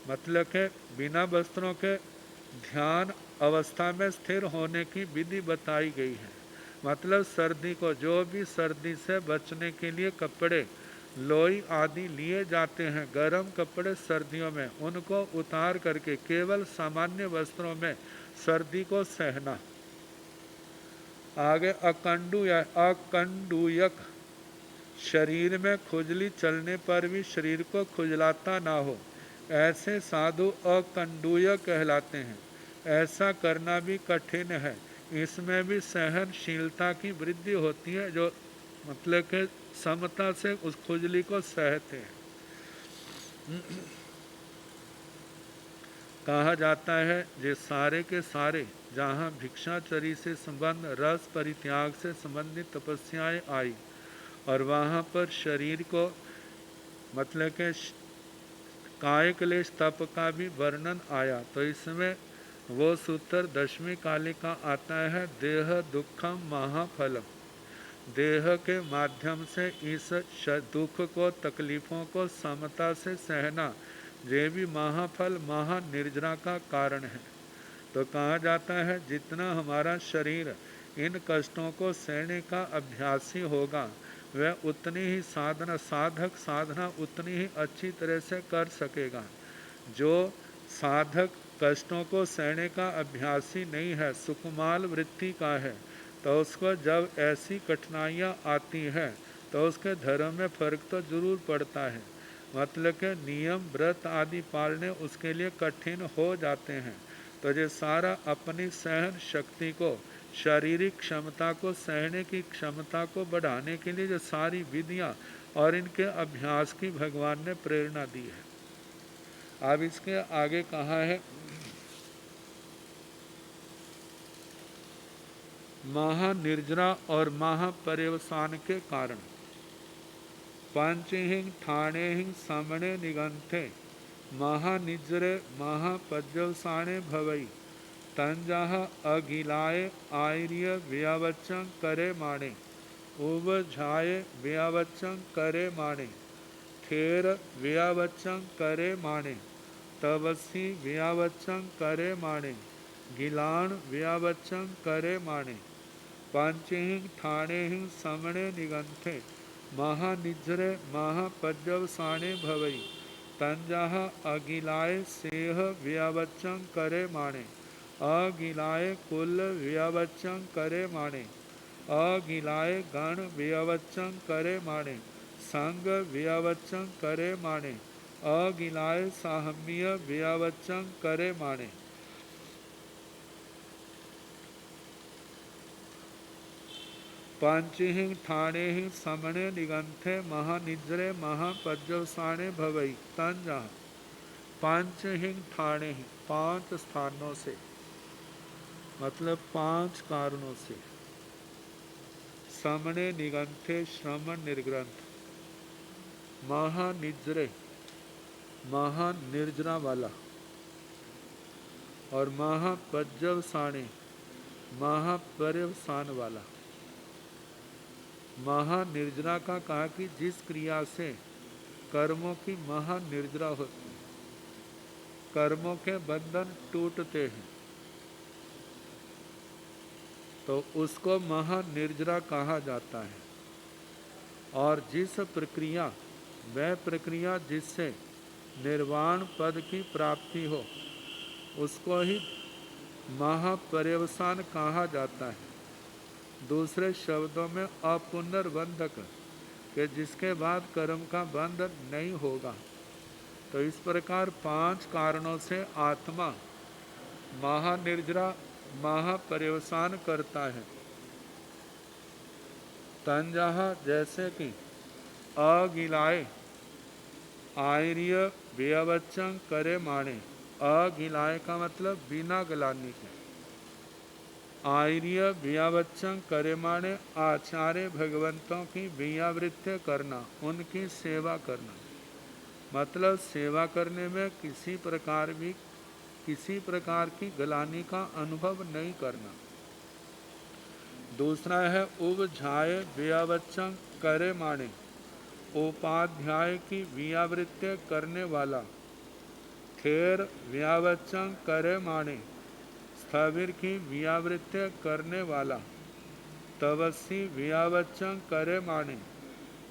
मतलब के बिना वस्त्रों के ध्यान अवस्था में स्थिर होने की विधि बताई गई है। मतलब सर्दी को जो भी सर्दी से बचने के लिए कपड़े लोई आदि लिए जाते हैं, गर्म कपड़े सर्दियों में, उनको उतार करके केवल सामान्य वस्त्रों में सर्दी को सहना। आगे अकंडुयक, शरीर में खुजली चलने पर भी शरीर को खुजलाता ना हो, ऐसे साधु अकंडुय कहलाते हैं। ऐसा करना भी कठिन है, इसमें भी सहनशीलता की वृद्धि होती है, जो मतलब के समता से उस खुजली को सहते हैं। कहा जाता है ये सारे के सारे जहाँ भिक्षाचरी से संबंध रस परित्याग से संबंधित तपस्याएं आई और वहाँ पर शरीर को मतलब के काय क्लेश तप का भी वर्णन आया, तो इसमें वो सूत्र 10वीं कालिका आता है, देह दुखम महाफलम। देह के माध्यम से इस दुख को, तकलीफों को समता से सहना, ये भी महाफल महानिर्जरा का कारण है। तो कहा जाता है जितना हमारा शरीर इन कष्टों को सहने का अभ्यासी होगा, वह उतनी ही साधना उतनी ही अच्छी तरह से कर सकेगा। जो साधक कष्टों को सहने का अभ्यासी नहीं है, सुकुमाल वृत्ति का है, तो उसको जब ऐसी कठिनाइयाँ आती हैं तो उसके धर्म में फर्क तो जरूर पड़ता है। मतलब के नियम व्रत आदि पालने उसके लिए कठिन हो जाते हैं। तो ये सारा अपनी सहन शक्ति को, शारीरिक क्षमता को, सहने की क्षमता को बढ़ाने के लिए जो सारी विधियाँ और इनके अभ्यास की भगवान ने प्रेरणा दी है। अब इसके आगे कहा है, महानिर्जरा और महापर्यवसान के कारण पंचहिंग ठाणेहिंग समणे निगंथे महानिजरे महापर्यवसाने भवई तंजाह अगिलाय आर्य व्यावच्चं करे माणे उवझाय व्यावच्चं करे माणे थेर व्यावच्चं करे माणे तवसी व्यावच्चं करे माणे गिलान व्यावच्चं करे माणे पंचहिंग ठाणेहिंग समणे निगंथे महानिजरे महापर्यवसाने भवई तंजाह अगिलाय सेह व्यावच्चं करे माणे अगिलाय कुल व्यावच्चं करे माणे अगिलाय गण व्यावच्चं करे माणे संग व्यावच्चं करे माणे अगिलाय साहम्य व्यावच्चं करे माणे। पंचहिंग ठाणेहिंग समणे निगंथे महानिजरे महापर्यवसाने भवई तंजाह। पंचहिंग ठाणेहिंग 5 स्थानों से, मतलब 5 कारणों से। समणे निगंथे श्रमण निर्ग्रंथ, महानिजरे महानिर्जरा वाला, और महापर्यवसाने महापर्यवसान वाला। महानिर्जरा का कहा कि जिस क्रिया से कर्मों की महानिर्जरा होती है, कर्मों के बंधन टूटते हैं, तो उसको महानिर्जरा कहा जाता है। और जिस प्रक्रिया, वह प्रक्रिया जिससे निर्वाण पद की प्राप्ति हो, उसको ही महापर्यवसान कहा जाता है। दूसरे शब्दों में अपुनर्बंधक, कि जिसके बाद कर्म का बंधन नहीं होगा। तो इस प्रकार 5 कारणों से आत्मा महानिर्जरा महापर्यवसान करता है। तंजाह जैसे कि अगिलाय आर्य व्यावच्चं करे माणे। अगिलाय का मतलब बिना गलानी के, आर्य व्यावच्चं करे माणे आचार्य भगवंतों की व्यावृत्ति करना, उनकी सेवा करना। मतलब सेवा करने में किसी प्रकार की गलानी का अनुभव नहीं करना। दूसरा है उवझाय व्यावच्चं करे माणे, उपाध्याय की व्यावृत्ति करने वाला। थेर व्यावच्चं करे माणे, स्थविर की व्यावृत्ति करने वाला। तपस्वी व्यावच्चं करे माणे,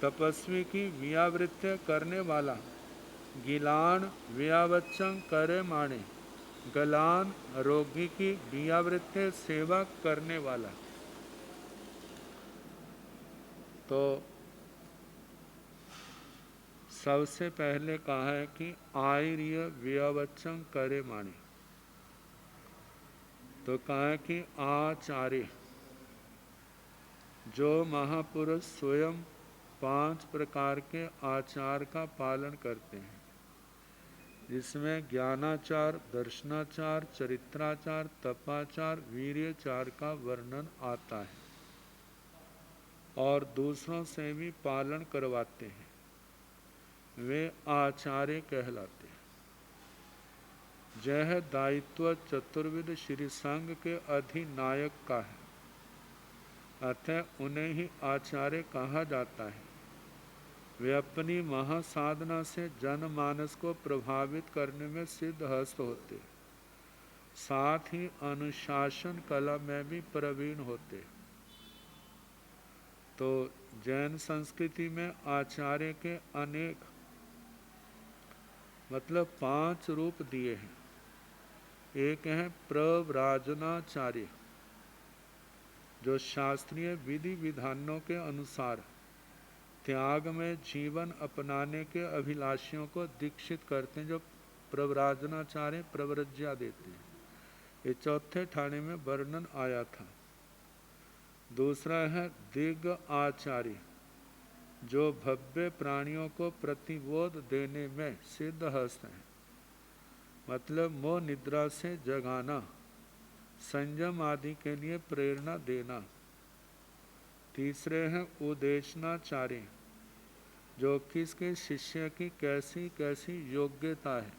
तपस्वी की व्यावृत्ति करने वाला। गिलान व्यावच्चं करे माणे, गलान रोगी की व्यावृत्ति सेवा करने वाला। तो सबसे पहले कहा है कि आर्य व्यावच्चं करे माणे, तो कहा है कि आचार्य, जो महापुरुष स्वयं 5 प्रकार के आचार का पालन करते हैं, जिसमें ज्ञानाचार, दर्शनाचार, चरित्राचार, तपाचार, वीर्यचार का वर्णन आता है और दूसरों से भी पालन करवाते हैं, वे आचार्य कहलाते हैं। यह दायित्व चतुर्विध श्री संघ के अधिनायक का है, अतः उन्हें ही आचार्य कहा जाता है। वे अपनी महासाधना से जनमानस को प्रभावित करने में सिद्धहस्त होते, साथ ही अनुशासन कला में भी प्रवीण होते। तो जैन संस्कृति में आचार्य के अनेक मतलब 5 रूप दिए हैं। एक है प्रव्राजनाचार्य, जो शास्त्रीय विधि विधानों के अनुसार त्याग में जीवन अपनाने के अभिलाषियों को दीक्षित करते हैं, जो प्रव्राजनाचार्य प्रव्रज्या देते हैं। ये चौथे ठाणे में वर्णन आया था। दूसरा है दिग्ग आचार्य, जो भव्य प्राणियों को प्रतिबोध देने में सिद्धहस्त हैं, मतलब मोह निद्रा से जगाना, संयम आदि के लिए प्रेरणा देना। तीसरे हैं उदेशनाचार्य, जो किसके शिष्य की कैसी कैसी योग्यता है,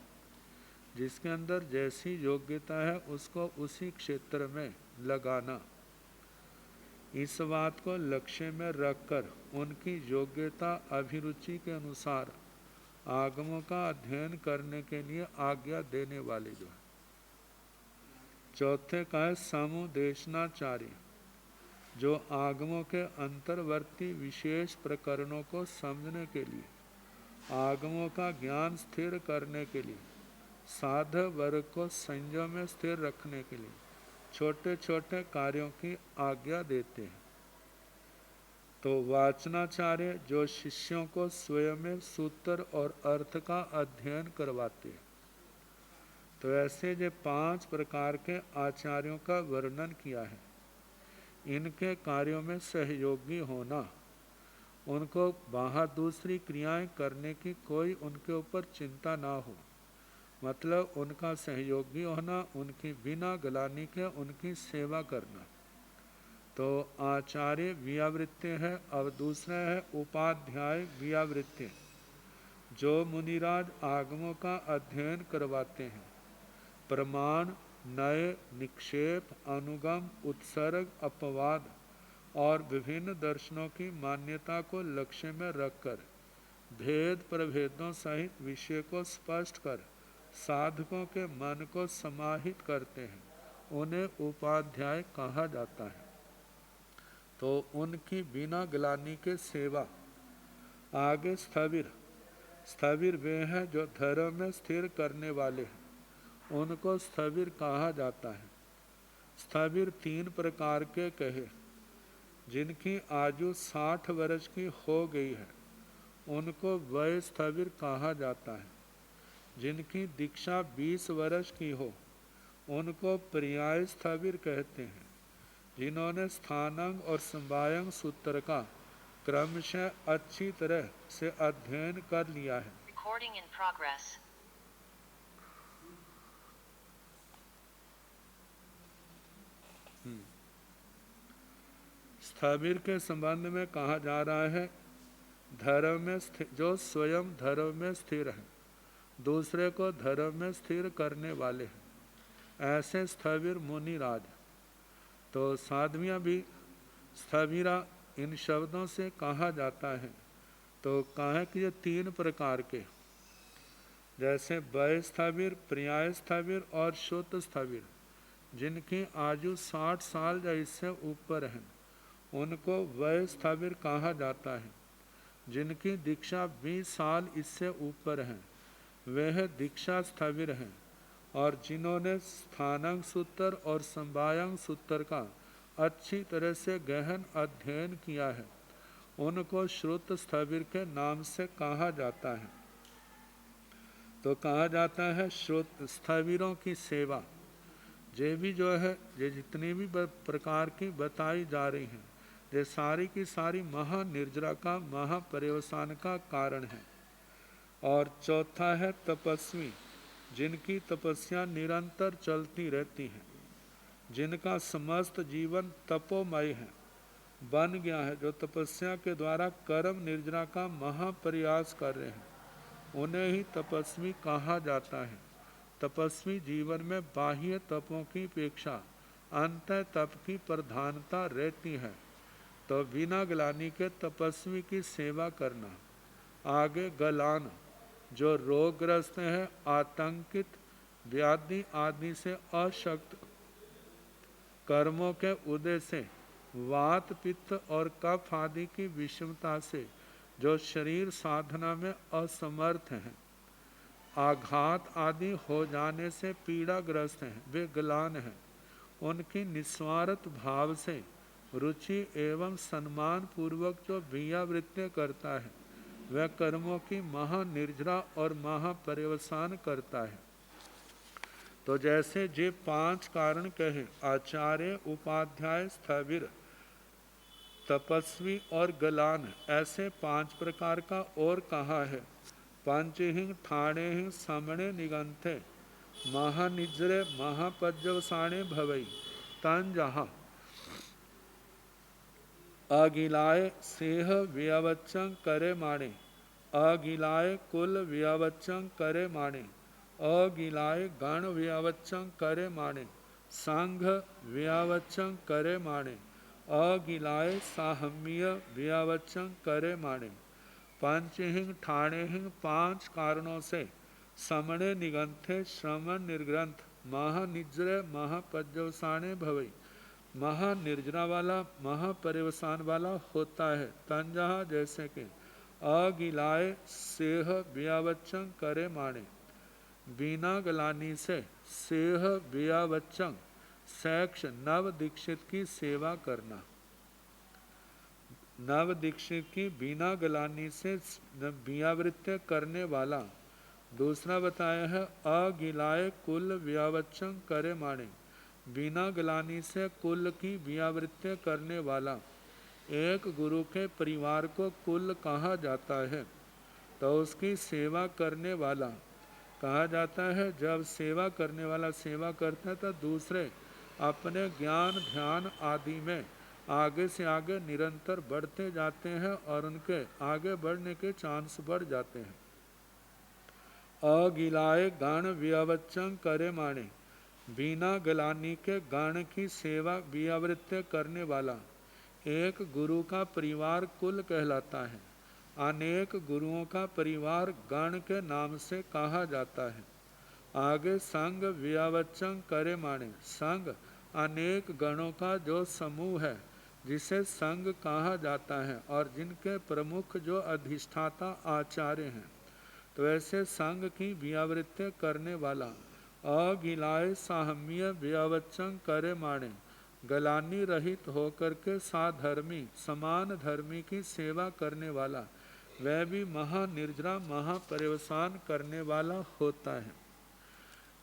जिसके अंदर जैसी योग्यता है उसको उसी क्षेत्र में लगाना। इस बात को लक्ष्य में रखकर उनकी योग्यता अभिरुचि के अनुसार आगमों का अध्ययन करने के लिए आज्ञा देने वाले जो है। चौथे का है समुदेशनाचार्य, जो आगमों के अंतर्वर्ती विशेष प्रकरणों को समझने के लिए, आगमों का ज्ञान स्थिर करने के लिए, साधक वर्ग को संयम में स्थिर रखने के लिए छोटे छोटे कार्यों की आज्ञा देते हैं। तो वाचनाचार्य, जो शिष्यों को स्वयं में सूत्र और अर्थ का अध्ययन करवाते हैं। तो ऐसे जो 5 प्रकार के आचार्यों का वर्णन किया है, इनके कार्यों में सहयोगी होना, उनको बाहर दूसरी क्रियाएं करने की कोई उनके ऊपर चिंता ना हो, मतलब उनका सहयोगी होना, उनकी बिना गलानी के उनकी सेवा करना। तो आचार्य व्यावृत्ति है। अब दूसरा है उपाध्याय व्यावृत्ति, जो मुनिराज आगमों का अध्ययन करवाते हैं, प्रमाण, नए, निक्षेप, अनुगम, उत्सर्ग, अपवाद और विभिन्न दर्शनों की मान्यता को लक्ष्य में रखकर भेद प्रभेदों सहित विषय को स्पष्ट कर साधकों के मन को समाहित करते हैं, उन्हें उपाध्याय कहा जाता है। तो उनकी बिना ग्लानि के सेवा। आगे स्थविर, स्थविर वे हैं जो धर्म में स्थिर करने वाले हैं, उनको स्थविर कहा जाता है। स्थविर 3 प्रकार के कहे, जिनकी आयु 60 वर्ष की हो गई है, उनको वय स्थविर कहा जाता है। जिनकी दीक्षा 20 वर्ष की हो, उनको पर्याय स्थविर कहते हैं। जिन्होंने स्थानांग और संवायंग सूत्र का क्रमशः अच्छी तरह से अध्ययन कर लिया है। Recording in progress. स्थविर के संबंध में कहा जा रहा है, धर्म में जो स्वयं धर्म में स्थिर है, दूसरे को धर्म में स्थिर करने वाले हैं, ऐसे स्थविर मुनिराज। तो साध्वियाँ भी स्थविरा इन शब्दों से कहा जाता है। तो कहें कि ये 3 प्रकार के, जैसे वय स्थविर, पर्याय स्थविर और शुद्ध स्थविर, जिनकी आयु 60 साल या इससे ऊपर है, उनको वय स्थविर कहा जाता है। जिनकी दीक्षा 20 साल इससे ऊपर है, वह दीक्षा स्थविर हैं। और जिन्होंने स्थानांग सूत्र और संवायंग सूत्र का अच्छी तरह से गहन अध्ययन किया है, उनको श्रुत स्थविर के नाम से कहा जाता है। तो कहा जाता है श्रुत स्थविरों की सेवा। ये भी जो है, ये जितनी भी प्रकार की बताई जा रही हैं, ये सारी की सारी महानिर्जरा का, महापर्यवसान का कारण है। और चौथा है तपस्वी, जिनकी तपस्या निरंतर चलती रहती है, जिनका समस्त जीवन तपोमय है, बन गया है, जो तपस्या के द्वारा कर्म निर्जरा का महाप्रयास कर रहे हैं, उन्हें ही तपस्वी कहा जाता है। तपस्वी जीवन में बाह्य तपों की अपेक्षा अंतः तप की प्रधानता रहती है। तो बिना ग्लानि के तपस्वी की सेवा करना। आगे गलान, जो रोगग्रस्त है, आतंकित, व्याधि आदि से अशक्त, कर्मों के उदय से, वात पित्त और कफ आदि की विषमता से, जो शरीर साधना में असमर्थ हैं, आघात आदि हो जाने से पीड़ाग्रस्त हैं, वे गलान हैं। उनकी निस्वार्थ भाव से रुचि एवं सम्मान पूर्वक जो भियावृत्ति करता है, वह कर्मों की महानिर्जरा और महापर्यवसान करता है। तो जैसे जे 5 कारण कहे, आचार्य, उपाध्याय, स्थविर, तपस्वी और गलान, ऐसे 5 प्रकार का और कहा है। पंचहिंग ठाणे समणे निगंथे महानिज्रे महापज्जवसाणे भवई तन जहाँ अगिलाय सेह व्यवच्चं करे माणे, अगिलाय कुल व्यवच्चं करे माणे, अगिलाय गण व्यवच्चं करे माणे, संघ व्यवच्चं करे माणे, अगिलाय साहम्य व्यवच्चं करे माणे। पंचहिंग ठाणेहिंग 5 कारणों से समणे निगंथे श्रमण निर्ग्रंथ महानिज्र महापज्जवसाणे भवई, महानिर्जरा वाला महापरिवसान वाला होता है। तंजहा जैसे कि अगिलाय सेह व्यावच्चं करे माणे, बिना गलानी से सेह व्यावच्चं सैक्ष नव दीक्षित की सेवा करना। नव दीक्षित की बिना गलानी से व्यावृत्ति करने वाला। दूसरा बताया है अगिलाय कुल व्यावच्चं करे माणे, बिना गलानी से कुल की व्यावृत्ति करने वाला। एक गुरु के परिवार को कुल कहा जाता है, तो उसकी सेवा करने वाला कहा जाता है। जब सेवा करने वाला सेवा करता है तो दूसरे अपने ज्ञान ध्यान आदि में आगे से आगे निरंतर बढ़ते जाते हैं और उनके आगे बढ़ने के चांस बढ़ जाते हैं। अगिलाय गण व्यावच्चं करे माणे, बिना गलानी के गण की सेवा व्यावृत्ति करने वाला। एक गुरु का परिवार कुल कहलाता है। अनेक गुरुओं का परिवार गण के नाम से कहा जाता है। आगे संघ व्यावच्चं करे माणे, संघ अनेक गणों का जो समूह है जिसे संघ कहा जाता है और जिनके प्रमुख जो अधिष्ठाता आचार्य हैं, तो ऐसे संघ की व्यावृत्ति करने वाला। अगिलाय साहम्य व्यावच्चं करे माणे, गलानी रहित होकर के साधर्मी समान धर्मी की सेवा करने वाला, वह भी महानिर्जरा महापर्यवसान करने वाला होता है।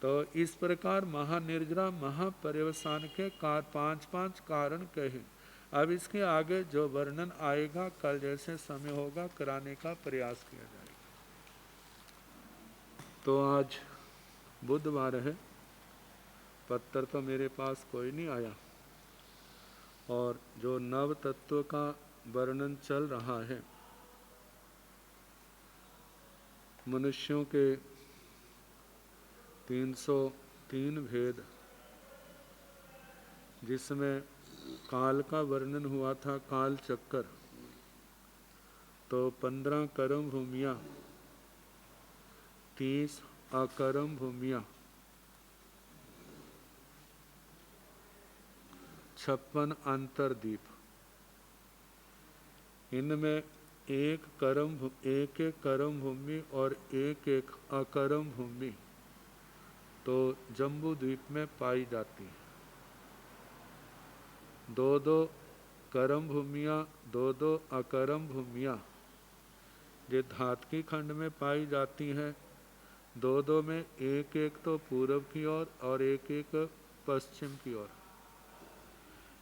तो इस प्रकार महानिर्जरा महापर्यवसान के 5 कारण कहे। अब इसके आगे जो वर्णन आएगा कल जैसे समय होगा कराने का प्रयास किया जाएगा। तो आज बुधवार है, पत्तर तो मेरे पास कोई नहीं आया, और जो नव तत्व का वर्णन चल रहा है, मनुष्यों के 303 भेद, जिसमें काल का वर्णन हुआ था, काल चक्कर, तो 15 कर्म भूमियाँ, 30 अकर्म भूमियाँ, 56 अंतरदीप। इनमें एक कर्म भूमि और एक अकर्म भूमि तो जम्बू द्वीप में पाई जाती है। 2 कर्म भूमियाँ, 2 अकर्म भूमियाँ ये धातकी खंड में पाई जाती हैं। 2 में एक तो पूर्व की ओर और एक पश्चिम की ओर।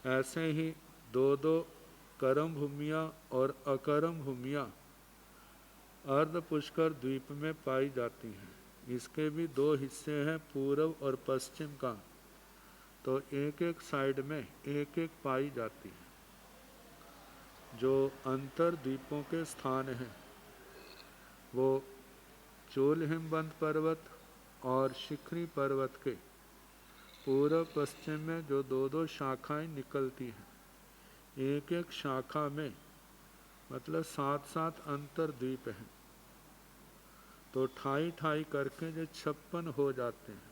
ऐसे ही 2 कर्म भूमियाँ और अकर्म भूमियाँ अर्ध पुष्कर द्वीप में पाई जाती हैं। इसके भी दो हिस्से हैं, पूर्व और पश्चिम का, तो एक एक साइड में एक एक पाई जाती है। जो अंतर द्वीपों के स्थान हैं वो चोल हिमबंद पर्वत और शिखरी पर्वत के पूर्व पश्चिम में जो दो दो शाखाएं निकलती हैं, एक एक शाखा में मतलब 7-7 अंतर द्वीप हैं, तो ठाई ठाई करके जो 56 हो जाते हैं।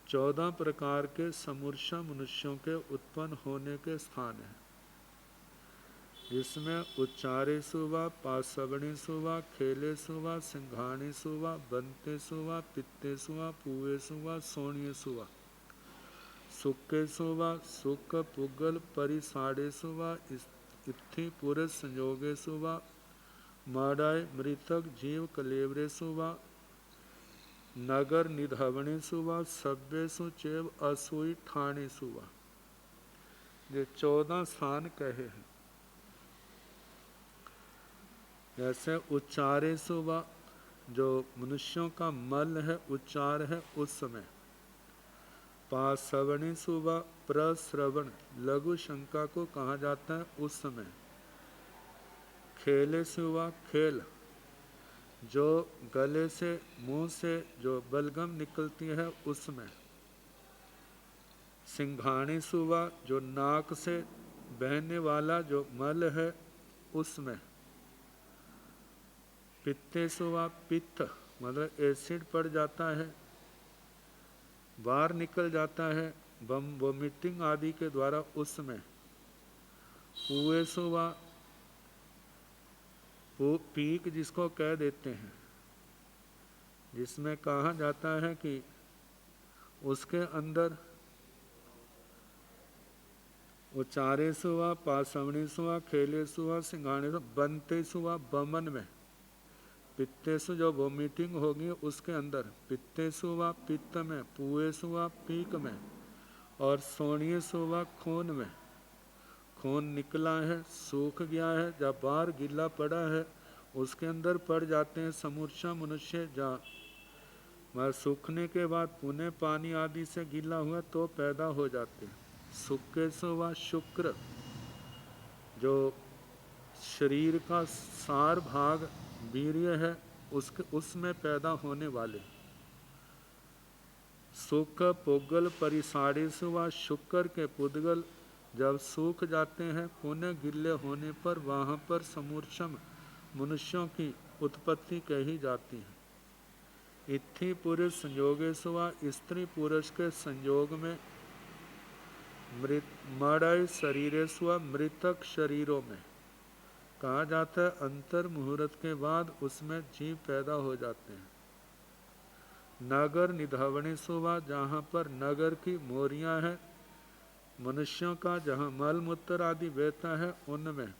14 प्रकार के समूर्छा मनुष्यों के उत्पन्न होने के स्थान हैं, जिसमें उच्चारेषु वा, पासवणीषु वा, खेलेषु वा, सिंघाणीषु वा, बंतेषु वा, पित्तेषु वा, पूवेषु वा, सोणीयेषु वा, सुक्केषु वा, सुक्क पुगल परिसाड़ेषु वा, इत्थि पुरुष संयोगेषु वा, माडाय मृतक जीव कलेवरेषु वा, नगर निधवणेषु वा, सभ्येषु चैव असूई ठाणेषु वा। ये 14 स्थान कहे हैं। जैसे उच्चारेषु वा, जो मनुष्यों का मल है, उच्चार है उस समय। पासवणीषु वा, प्रश्रवण लघु शंका को कहा जाता है उस समय। खेलेषु वा, खेल जो गले से मुंह से जो बलगम निकलती है उसमें। सिंघाणीषु वा, जो नाक से बहने वाला जो मल है उसमें। पित्तेषु वा, पित्त मतलब एसिड पड़ जाता है, बाहर निकल जाता है वोमिटिंग आदि के द्वारा उसमें। पूवेषु वा, पीक जिसको कह देते हैं, जिसमें कहा जाता है कि उसके अंदर उच्चारेषु वा, पासवणीषु वा, खेलेषु वा, सिंघाणेषु, बंतेषु वा, बमन में। पित्तेषु जो वोमिटिंग होगी उसके अंदर, पित्तेषु वा, पित्त में, पूवेषु वा, पीक में, और सोणीयेषु वा, खून में। खून निकला है, सूख गया है, जब बाहर गीला पड़ा है उसके अंदर पड़ जाते हैं समूर्छा मनुष्य। जहाँ सूखने के बाद पुनः पानी आदि से गीला हुआ तो पैदा हो जाते हैं। सुक्केषु वा, शुक्र जो शरीर का सार भाग वीर्य है उसमें पैदा होने वाले। सुख पुगल परिसाड़ेषु वा, शुक्र के पुद्गल जब सूख जाते हैं पुनः गिल्ले होने पर वहाँ पर समूर्छम मनुष्यों की उत्पत्ति कही जाती है। इत्थि पुरुष संयोगेषु वा, स्त्री पुरुष के संयोग में। मड़य शरीरेषु वा, मृतक शरीरों में। कहा जाता है अंतर मुहूर्त के बाद उसमें जीव पैदा हो जाते हैं। नगर निधवणेषु वा, जहाँ पर नगर की मोरियां हैं मनुष्यों का, जहाँ मल मूत्र आदि बहता है उनमें।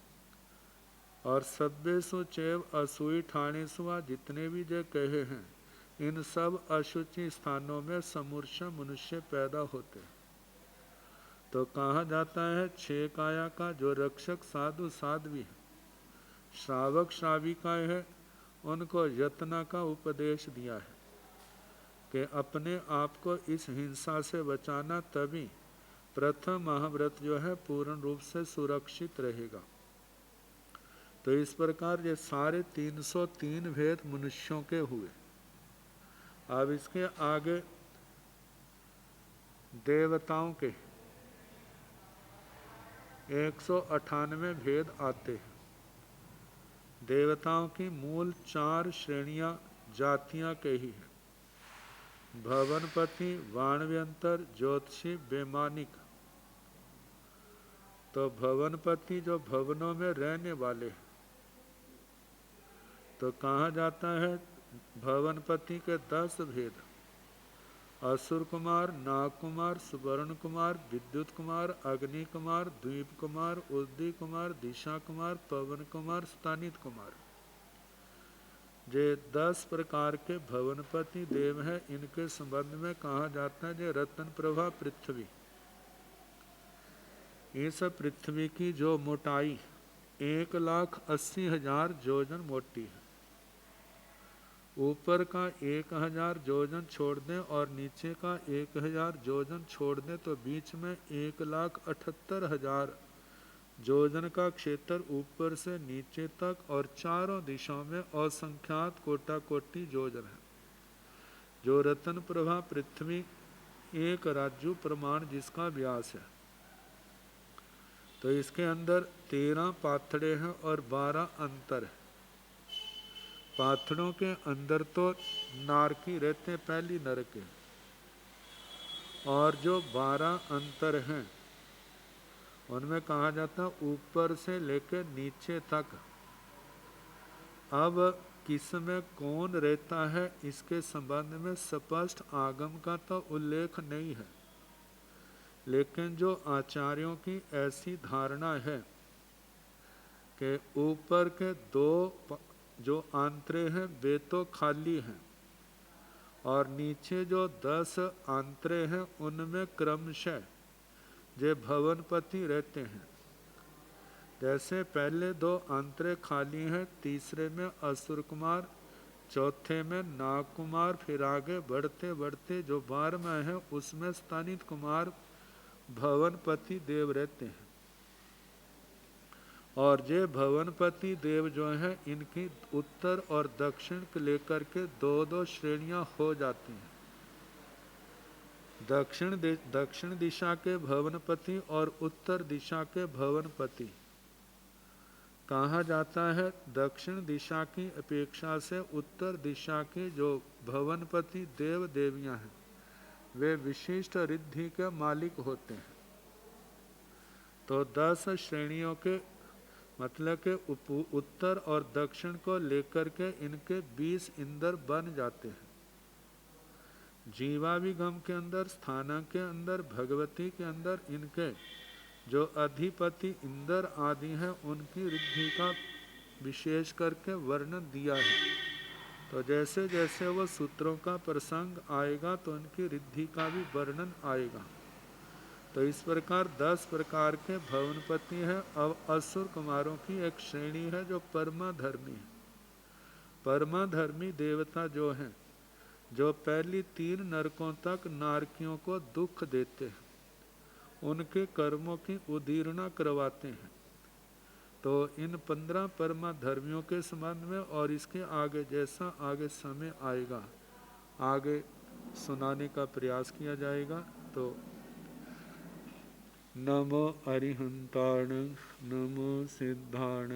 और सभ्येषु चैव असूई ठाणेषु वा, जितने भी जो कहे हैं इन सब अशुचि स्थानों में समूर्छा मनुष्य पैदा होते हैं। तो कहा जाता है 6 काया का जो रक्षक साधु साध्वी है, श्रावक श्राविकाएं है, उनको यत्न का उपदेश दिया है कि अपने आप को इस हिंसा से बचाना, तभी प्रथम महाव्रत जो है पूर्ण रूप से सुरक्षित रहेगा। तो इस प्रकार ये सारे 303 भेद मनुष्यों के हुए। अब इसके आगे देवताओं के 198 भेद आते हैं। देवताओं की मूल 4 श्रेणियां जातियां कही हैं। भवनपति, वाणव्यंतर, ज्योतिषी, वैमानिक। तो भवनपति जो भवनों में रहने वाले हैं, तो कहा जाता है भवनपति के 10 भेद। असुर कुमार, नाग कुमार, सुवर्ण कुमार, विद्युत कुमार, अग्नि कुमार, द्वीप कुमार, उद्दी कुमार, दिशा कुमार, पवन कुमार, स्तनित कुमार। जे 10 प्रकार के भवनपति देव हैं, इनके संबंध में कहा जाता है जे रत्न प्रभा पृथ्वी। इस पृथ्वी की जो मोटाई 1,80,000 योजन मोटी है, ऊपर का 1000 योजन छोड़ दें और नीचे का 1000 योजन छोड़ दें तो बीच में 1,78,000 योजन का क्षेत्र ऊपर से नीचे तक और चारों दिशाओं में असंख्यात कोटा कोटि योजन है। जो रतन प्रभा पृथ्वी एक राज्य प्रमाण जिसका व्यास है, तो इसके अंदर 13 पाथड़े हैं और 12 अंतर है। पाथड़ों के अंदर तो नारकी रहते हैं, पहली नर के, और जो 12 अंतर हैं उनमें कहा जाता है ऊपर से लेकर नीचे तक। अब किस में कौन रहता है इसके संबंध में स्पष्ट आगम का तो उल्लेख नहीं है, लेकिन जो आचार्यों की ऐसी धारणा है कि ऊपर के 2 जो आंतरे हैं वे तो खाली हैं और नीचे जो 10 आंतरे हैं उनमें क्रमशः जे भवनपति रहते हैं। जैसे पहले 2 आंतरे खाली हैं, तीसरे में असुर कुमार, चौथे में नाग कुमार, फिर आगे बढ़ते बढ़ते जो 12वां है उसमें स्थानित कुमार भवनपति देव रहते हैं। और ये भवनपति देव जो हैं इनकी उत्तर और दक्षिण को लेकर के 2-2 श्रेणियां हो जाती हैं। दक्षिण दिशा के भवनपति और उत्तर दिशा के भवनपति। कहा जाता है दक्षिण दिशा की अपेक्षा से उत्तर दिशा के जो भवनपति देव देवियां हैं वे विशिष्ट रिद्धि के मालिक होते हैं। तो 10 श्रेणियों के मतलब के उत्तर और दक्षिण को लेकर के इनके 20 इंद्र बन जाते हैं। जीवाभिगम के अंदर, स्थानक के अंदर, भगवती के अंदर इनके जो अधिपति इंद्र आदि हैं उनकी रिद्धि का विशेष करके वर्णन दिया है। तो जैसे जैसे वो सूत्रों का प्रसंग आएगा तो उनकी रिद्धि का भी वर्णन आएगा। तो इस प्रकार 10 प्रकार के भवनपति हैं। अब असुर कुमारों की एक श्रेणी है जो परमाधर्मी है। परमाधर्मी देवता जो हैं, जो पहली 3 नरकों तक नारकियों को दुख देते हैं, उनके कर्मों की उदीर्णा करवाते हैं। तो इन 15 परमाधर्मियों के संबंध में और इसके आगे जैसा आगे समय आएगा आगे सुनाने का प्रयास किया जाएगा। तो नमो अरिहंताण, नमो सिद्धाण।